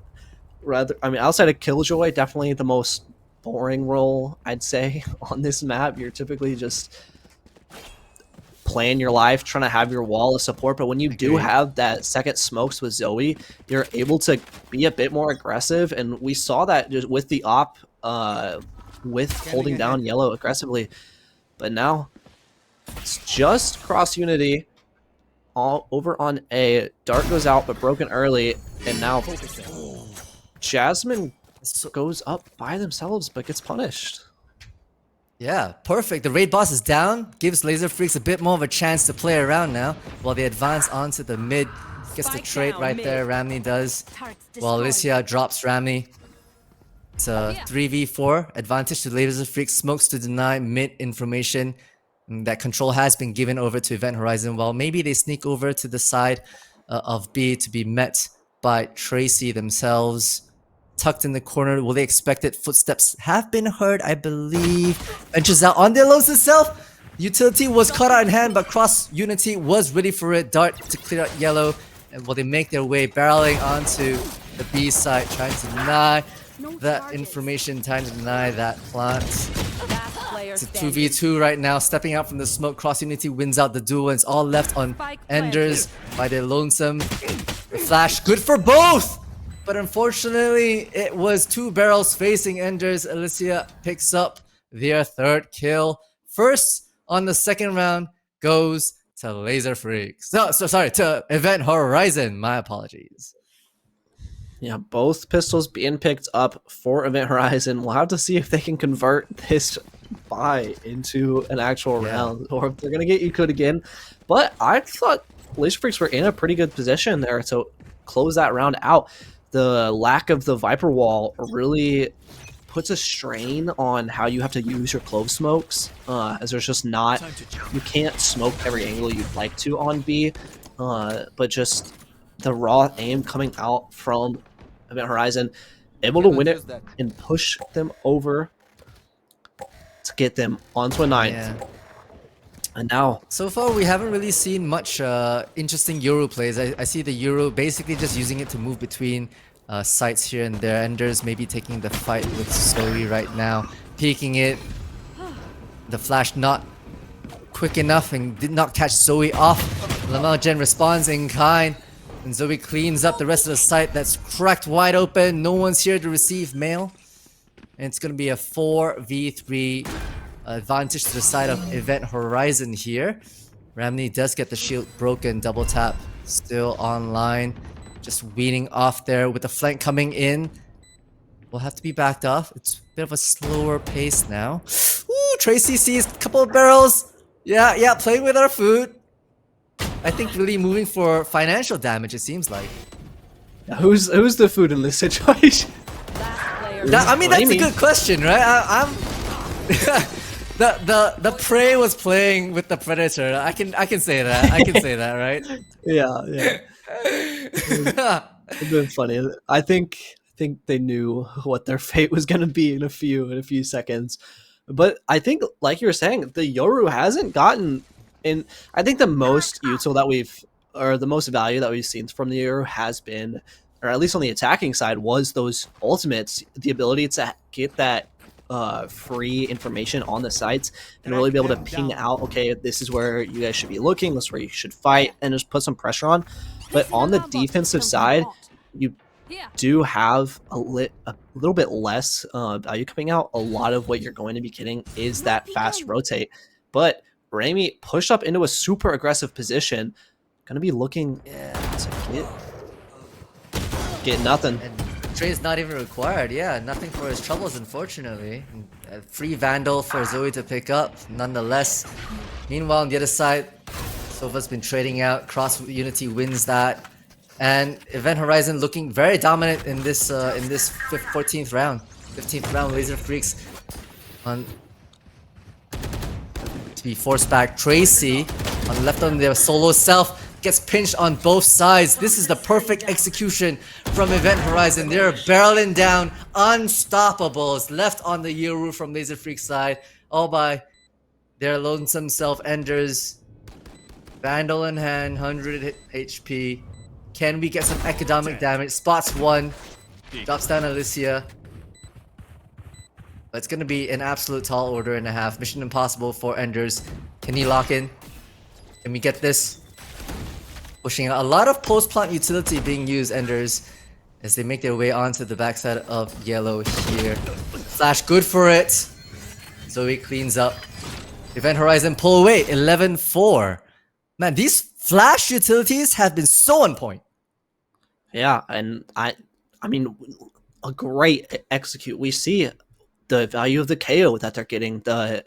Speaker 3: outside of Killjoy, definitely the most boring role, I'd say, on this map. You're typically just playing your life, trying to have your wall of support. But when you do have that second smokes with Zoe, you're able to be a bit more aggressive. And we saw that just with the op, with holding down yellow aggressively. But now it's just cross Unity all over on A. Dart goes out, but broken early. And now Jasmine goes up by themselves, but gets punished.
Speaker 4: Yeah, perfect. The raid boss is down, gives Laser Freaks a bit more of a chance to play around now, while they advance onto the mid. Gets the trait right there, Ramney does. While Alicia drops Ramney. It's a 3v4 advantage to Laser Freaks. Smokes to deny mid information. And that control has been given over to Event Horizon, while maybe they sneak over to the side of B to be met by Tracy themselves. Tucked in the corner. Will they expect it? Footsteps have been heard, I believe. Ventures out on their lows itself. Utility was caught out in hand, but Cross Unity was ready for it. Dart to clear out yellow. And will they make their way barreling onto the B side, trying to deny that information, trying to deny that plant. It's a 2v2 right now. Stepping out from the smoke. Cross Unity wins out the duel, and it's all left on Enders by their lonesome. The flash, good for both! But unfortunately, it was 2 barrels facing Enders. Alicia picks up their 3rd kill. First on the 2nd round goes to Laser Freaks. No, sorry, to Event Horizon. My apologies.
Speaker 3: Yeah, both pistols being picked up for Event Horizon. We'll have to see if they can convert this buy into an actual round, or if they're going to get Ecoed again. But I thought Laser Freaks were in a pretty good position there to close that round out. The lack of the Viper wall really puts a strain on how you have to use your clove smokes, as there's just not, you can't smoke every angle you'd like to on B, but just the raw aim coming out from Event Horizon, able to win it and push them over to get them onto a 9th.
Speaker 4: Yeah.
Speaker 3: And now,
Speaker 4: so far we haven't really seen much interesting Euro plays. I see the Euro basically just using it to move between sites here and there. Enders maybe taking the fight with Zoe right now, peeking it. The flash not quick enough and did not catch Zoe off. Lamel Jen responds in kind, and Zoe cleans up the rest of the site that's cracked wide open. No one's here to receive mail. And it's going to be a 4v3 advantage to the side of Event Horizon here. Ramney does get the shield broken. Double tap still online. Just weaning off there with the flank coming in. We'll have to be backed off. It's a bit of a slower pace now. Ooh, Tracy sees a couple of barrels. Yeah, playing with our food. I think really moving for financial damage, it seems like.
Speaker 3: who's the food in this situation?
Speaker 4: I mean, that's a good question, right? I'm the prey was playing with the predator. I can say that. I can say that, right?
Speaker 3: Yeah. It's been funny. I think they knew what their fate was gonna be in a few seconds. But I think, like you were saying, the Yoru hasn't gotten in. I think the most util that the most value that we've seen from the Yoru has been, or at least on the attacking side, was those ultimates, the ability to get that free information on the sites and really be able to ping out, okay, this is where you guys should be looking, this is where you should fight, and just put some pressure on. But on the defensive side, you do have a little bit less value coming out. A lot of what you're going to be getting is that fast rotate. But Rami pushed up into a super aggressive position, going to be looking to get nothing.
Speaker 4: And trade's not even required. Yeah, nothing for his troubles, unfortunately. A free Vandal for Zoe to pick up, nonetheless. Meanwhile, on the other side, Sova's been trading out. Cross Unity wins that. And Event Horizon looking very dominant in this 14th round. 15th round, Laser Freaks on to be forced back. Tracy on left on their solo self. gets pinched on both sides. This is the perfect execution from Event Horizon. They're barreling down, unstoppables, left on the Yoru from Laser Freak side, all by their lonesome self-enders. Vandal in hand, 100 HP. Can we get some economic damage? Spots one, drops down Alicia. It's gonna be an absolute tall order and a half. Mission impossible for Enders. Can he lock in? Can we get this? Pushing out a lot of post-plant utility being used, Enders, as they make their way onto the backside of yellow here. Flash, good for it. Zoe cleans up. Event Horizon pull away, 11-4. Man, these flash utilities have been so on point.
Speaker 3: Yeah, and I mean, a great execute. We see the value of the KO that they're getting, the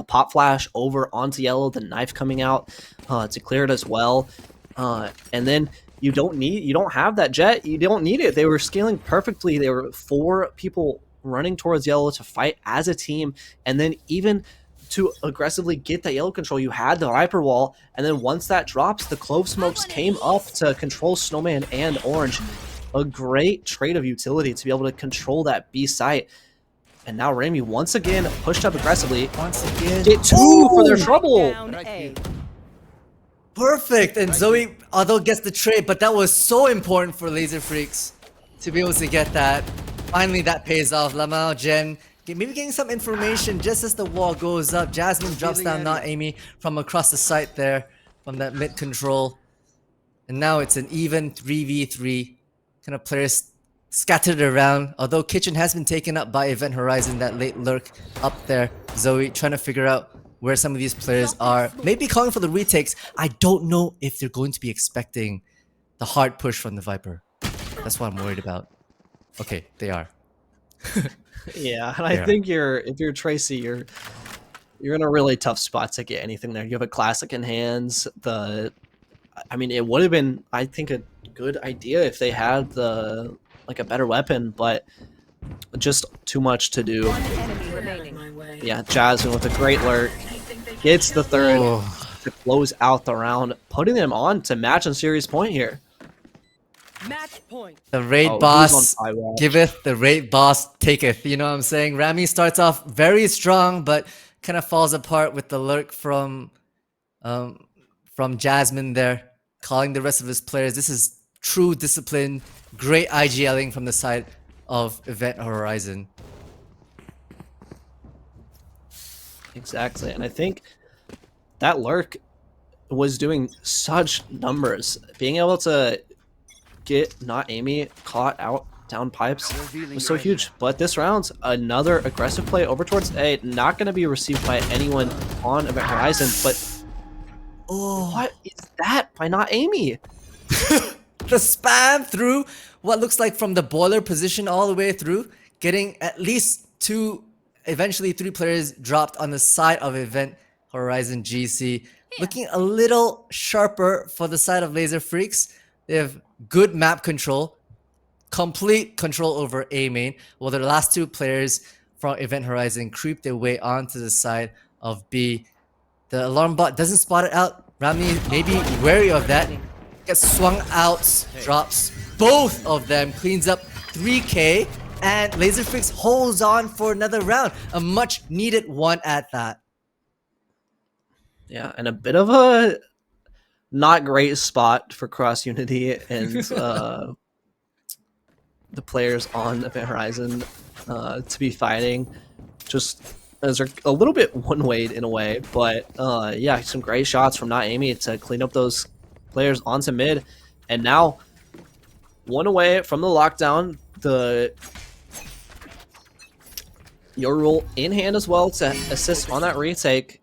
Speaker 3: pop flash over onto yellow, the knife coming out to clear it as well. And then you don't have that jet. You don't need it. They were scaling perfectly. There were 4 people running towards yellow to fight as a team. And then even to aggressively get that yellow control, you had the Viper wall. And then once that drops, the Clove Smokes came up to control Snowman and Orange. A great trade of utility to be able to control that B site. And now Rami once again pushed up aggressively.
Speaker 4: Once again,
Speaker 3: Get 2 for their trouble.
Speaker 5: Down A.
Speaker 4: perfect. And Zoe, although gets the trade, but that was so important for Laser Freaks to be able to get that. Finally, that pays off. Lamau, Jen, maybe getting some information just as the wall goes up. Jasmine drops down, not Amy, from across the site there, from that mid control. And now it's an even 3v3. Kind of players scattered around. Although Kitchen has been taken up by Event Horizon, that late lurk up there. Zoe trying to figure out where some of these players are. Maybe calling for the retakes. I don't know if they're going to be expecting the hard push from the Viper. That's what I'm worried about. Okay, they are.
Speaker 3: Yeah, and I think if you're Tracy, you're in a really tough spot to get anything there. You have a classic in hands. I mean, it would have been, I think, a good idea if they had a better weapon, but just too much to do.
Speaker 5: One enemy remaining.
Speaker 3: Yeah, Jasmine with a great lurk gets the third to close out the round, putting them on to match and series point here.
Speaker 5: Match point.
Speaker 4: The raid
Speaker 3: Oh,
Speaker 4: boss
Speaker 3: who's on Firewall?
Speaker 4: giveth, the raid boss taketh. You know what I'm saying? Rami starts off very strong, but kind of falls apart with the lurk from Jasmine there, calling the rest of his players. This is true discipline, great IGLing from the side of Event Horizon.
Speaker 3: Exactly, and I think that lurk was doing such numbers. Being able to get not Amy caught out down pipes was so huge. But this round's another aggressive play over towards A, not going to be received by anyone on Event Horizon. But what is that by not Amy?
Speaker 4: The spam through what looks like from the boiler position all the way through, getting at least 2, eventually 3 players dropped on the side of Event Horizon GC. Looking a little sharper for the side of Laser Freaks. They have good map control, complete control over A main, while the last 2 players from Event Horizon creep their way onto the side of B. The alarm bot doesn't spot it out. Rami may be wary of that. Gets swung out, drops both of them, cleans up 3k, and Laser Freaks holds on for another round. A much needed one at that.
Speaker 3: Yeah, and a bit of a not great spot for Cross Unity and the players on Event Horizon to be fighting. Just as they're a little bit one-wayed in a way, but yeah, some great shots from not Amy to clean up those players onto mid, and now one away from the lockdown. The your rule in hand as well to assist on that retake,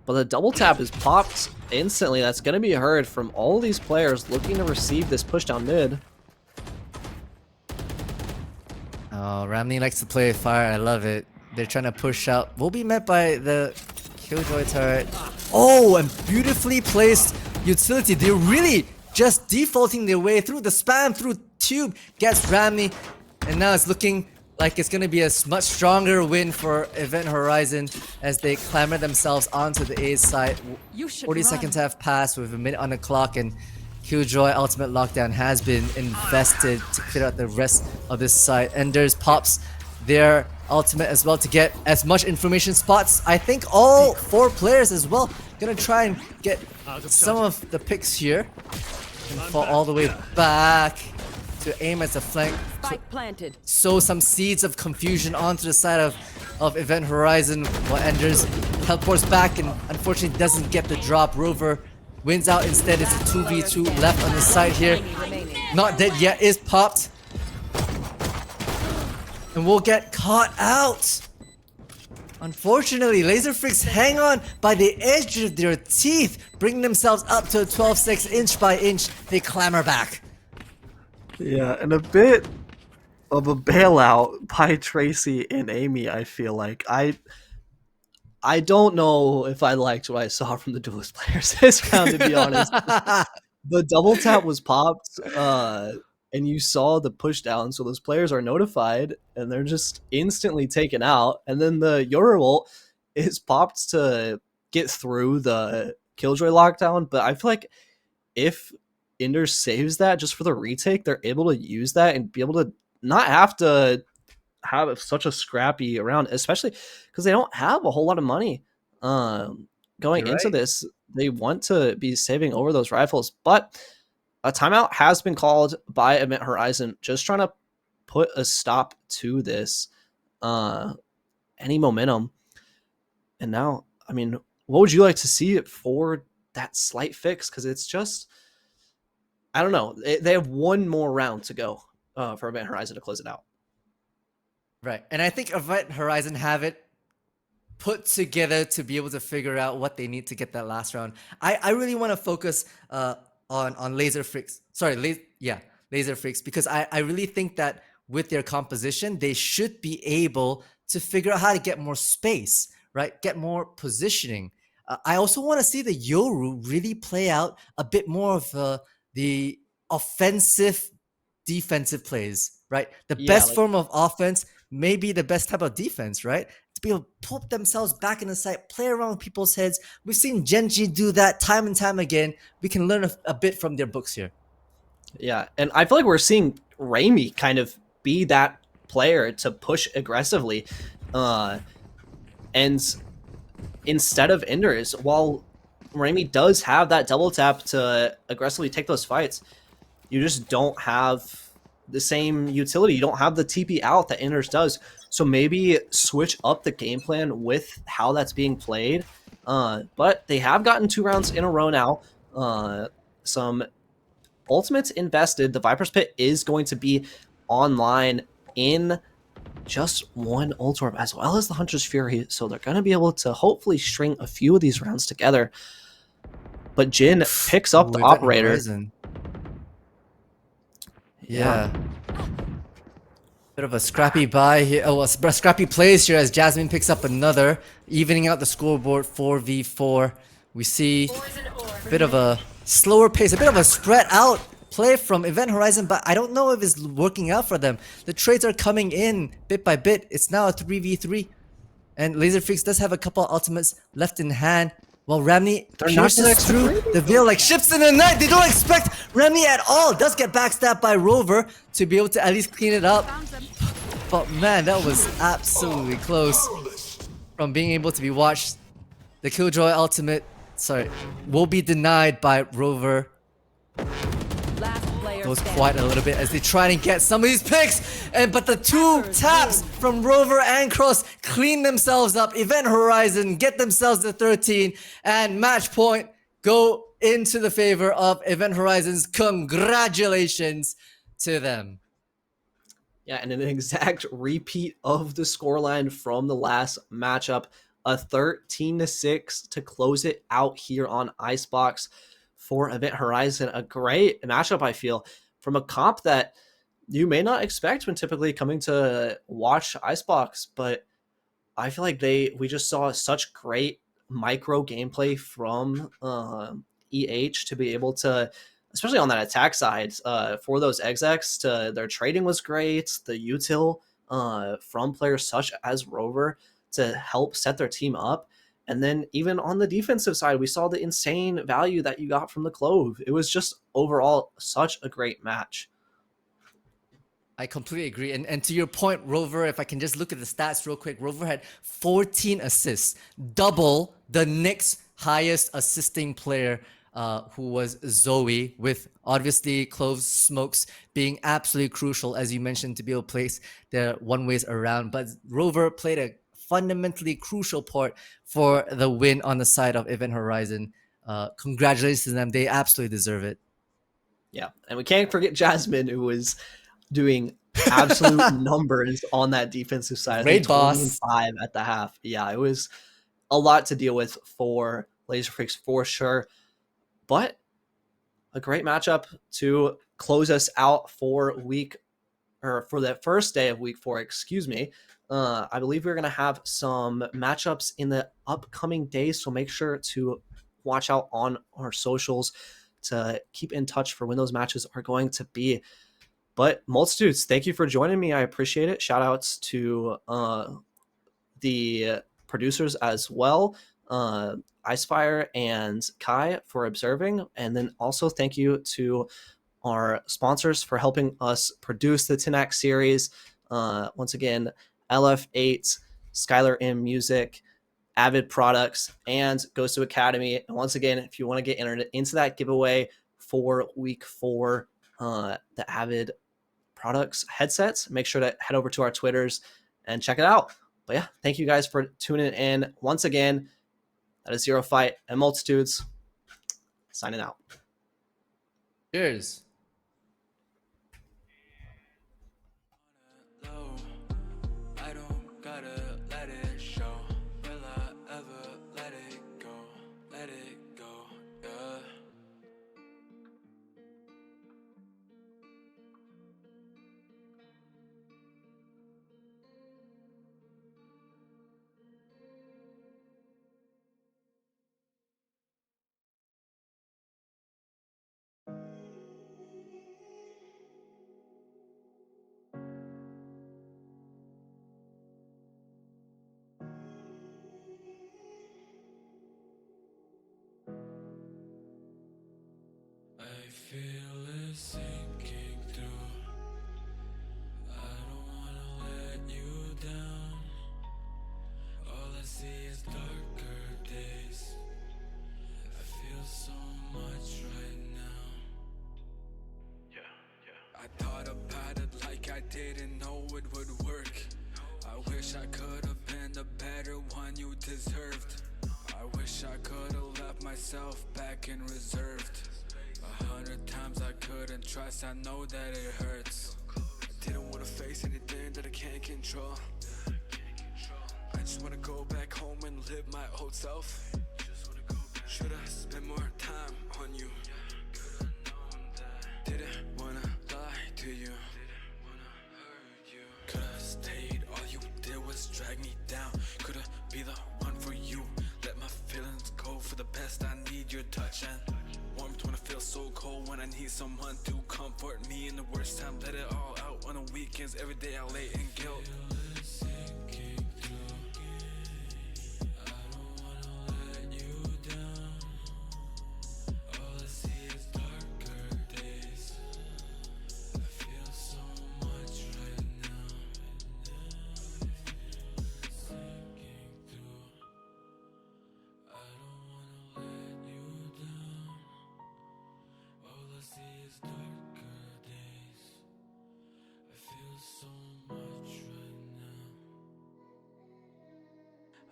Speaker 3: but the double tap is popped instantly. That's going to be heard from all these players looking to receive this push down mid.
Speaker 4: Oh, Ramney likes to play with fire. I love it. They're trying to push out. We'll be met by the Killjoy turret. Oh, and beautifully placed utility. They're really just defaulting their way through. The spam through tube gets Ramney, and now it's looking like it's going to be a much stronger win for Event Horizon as they clamber themselves onto the A side.
Speaker 5: You should
Speaker 4: 40
Speaker 5: run.
Speaker 4: seconds have passed with a minute on the clock, and Killjoy Ultimate Lockdown has been invested to clear out the rest of this side. Enders pops their ultimate as well to get as much information spots. I think all 4 players as well gonna try and get some of the picks here and fall all the way back to aim as a flank.
Speaker 5: Spike planted.
Speaker 4: Sow some seeds of confusion onto the side of Event Horizon while Enders teleports back and unfortunately doesn't get the drop. Rover wins out instead. It's a 2v2 left on the side here. Not dead yet is popped. And will get caught out. Unfortunately, Laserfreaks hang on by the edge of their teeth, bringing themselves up to a 12-6 inch by inch. They clamber back.
Speaker 3: Yeah, and a bit of a bailout by Tracy and Amy, I feel like. I don't know if I liked what I saw from the duelist players this round, to be honest. The double tap was popped, and you saw the push down, so those players are notified, and they're just instantly taken out. And then the Yoru ult is popped to get through the Killjoy lockdown, but I feel like if Ender saves that just for the retake, they're able to use that and be able to not have to have such a scrappy round, especially because they don't have a whole lot of money going into this. They want to be saving over those rifles, but a timeout has been called by Event Horizon, just trying to put a stop to this any momentum. And now, I mean, what would you like to see it for that slight fix? Because it's just, I don't know. They have one more round to go for Event Horizon to close it out.
Speaker 4: Right. And I think Event Horizon have it put together to be able to figure out what they need to get that last round. I really want to focus on Laser Freaks. Sorry, Laser Freaks, because I really think that with their composition, they should be able to figure out how to get more space, right? Get more positioning. I also want to see the Yoru really play out a bit more of the offensive, defensive plays, right? The best form of offense may be the best type of defense, right? To be able to put themselves back in the site, play around with people's heads. We've seen Genji do that time and time again. We can learn a bit from their books here.
Speaker 3: Yeah, and I feel like we're seeing Raimi kind of be that player to push aggressively. And instead of Enders, while Raimi does have that double tap to aggressively take those fights, you just don't have the same utility. You don't have the TP out that Enders does. So maybe switch up the game plan with how that's being played. But they have gotten 2 rounds in a row now. Some ultimates invested. The Viper's Pit is going to be online in just one ult orb, as well as the Hunter's Fury. So they're going to be able to hopefully string a few of these rounds together. But Jin picks up the operator.
Speaker 4: Horizon. Yeah. Bit of a scrappy buy here. Oh, a scrappy plays here as Jasmine picks up another, evening out the scoreboard 4v4. We see a bit of a slower pace, a bit of a spread out play from Event Horizon, but I don't know if it's working out for them. The trades are coming in bit by bit. It's now a 3v3, and Laserfreaks does have a couple of ultimates left in hand. Well, Ramney pierces through the veil like ships in the night. They don't expect Ramney at all. Does get backstabbed by Rover to be able to at least clean it up. But man, that was absolutely close from being able to be watched. The Killjoy ultimate, will be denied by Rover. Goes quite a little bit as they try and get some of these picks, but the 2 taps from Rover and Cross clean themselves up. Event Horizon get themselves to 13, and match point go into the favor of Event Horizons. Congratulations to them.
Speaker 3: Yeah, and an exact repeat of the scoreline from the last matchup, a 13-6 to close it out here on Icebox for Event Horizon. A great matchup, I feel, from a comp that you may not expect when typically coming to watch Icebox, but I feel like we just saw such great micro gameplay from EH to be able to, especially on that attack side, for those execs, their trading was great. The util from players such as Rover to help set their team up. And then even on the defensive side, we saw the insane value that you got from the Clove. It was just overall such a great match.
Speaker 4: I completely agree. And to your point, Rover, if I can just look at the stats real quick, Rover had 14 assists, double the next highest assisting player, who was Zoe, with obviously Clove's smokes being absolutely crucial, as you mentioned, to be able to place the one ways around. But Rover played a fundamentally crucial part for the win on the side of Event Horizon. Congratulations to them. They absolutely deserve it.
Speaker 3: Yeah. And we can't forget Jasmine, who was doing absolute numbers on that defensive side.
Speaker 4: Great
Speaker 3: I think 20 and
Speaker 4: boss.
Speaker 3: 5 at the half. Yeah, it was a lot to deal with for Laser Freaks for sure. But a great matchup to close us out for the first day of week 4, excuse me. I believe we're going to have some matchups in the upcoming days, so make sure to watch out on our socials to keep in touch for when those matches are going to be. But Multitudes, thank you for joining me. I appreciate it. Shout outs to the producers as well, Icefire and Kai, for observing. And then also thank you to our sponsors for helping us produce the Tenax series. Once again, LF8, Skylar M Music, Avid Products, and Goes to Academy. And once again, if you want to get entered into that giveaway for week 4, the Avid Products headsets, make sure to head over to our Twitters and check it out. But yeah, thank you guys for tuning in once again. That is Zero Fight and Multitudes signing out.
Speaker 4: Cheers.
Speaker 1: I don't gotta let it show. Will I ever let it go? Let it go, yeah. I feel it sinking through. I don't wanna let you down. All I see is darker days. I feel so much right now. I thought about it like I didn't know it would work. I wish I could have been the better one you deserved. I wish I could have left myself back in reserved. 100 times I couldn't trust, I know that it hurts. I didn't wanna face anything that I can't control. I just wanna go back home and live my old self. Should've spent more time on you. Didn't wanna lie to you. Could've stayed, all you did was drag me down. Could've be the one for you. Let my feelings go, for the best I need your touch and warmth when I feel so cold. When I need someone to comfort me in the worst time, let it all out on the weekends. Every day I lay in guilt.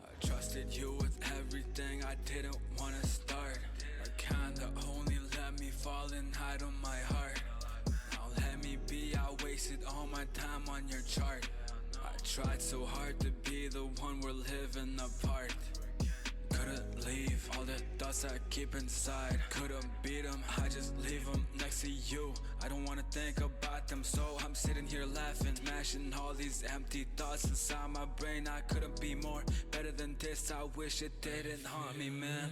Speaker 1: I trusted you with everything, I didn't wanna start. I kinda only let me fall and hide on my heart. Now let me be, I wasted all my time on your chart. I tried so hard to be the one, we're living apart. Couldn't leave all the thoughts I keep inside. Couldn't beat them, I just leave them next to you. I don't wanna think about them, so I'm sitting here laughing, smashing all these empty thoughts inside my brain. I couldn't be more better than this, I wish it didn't haunt me, man.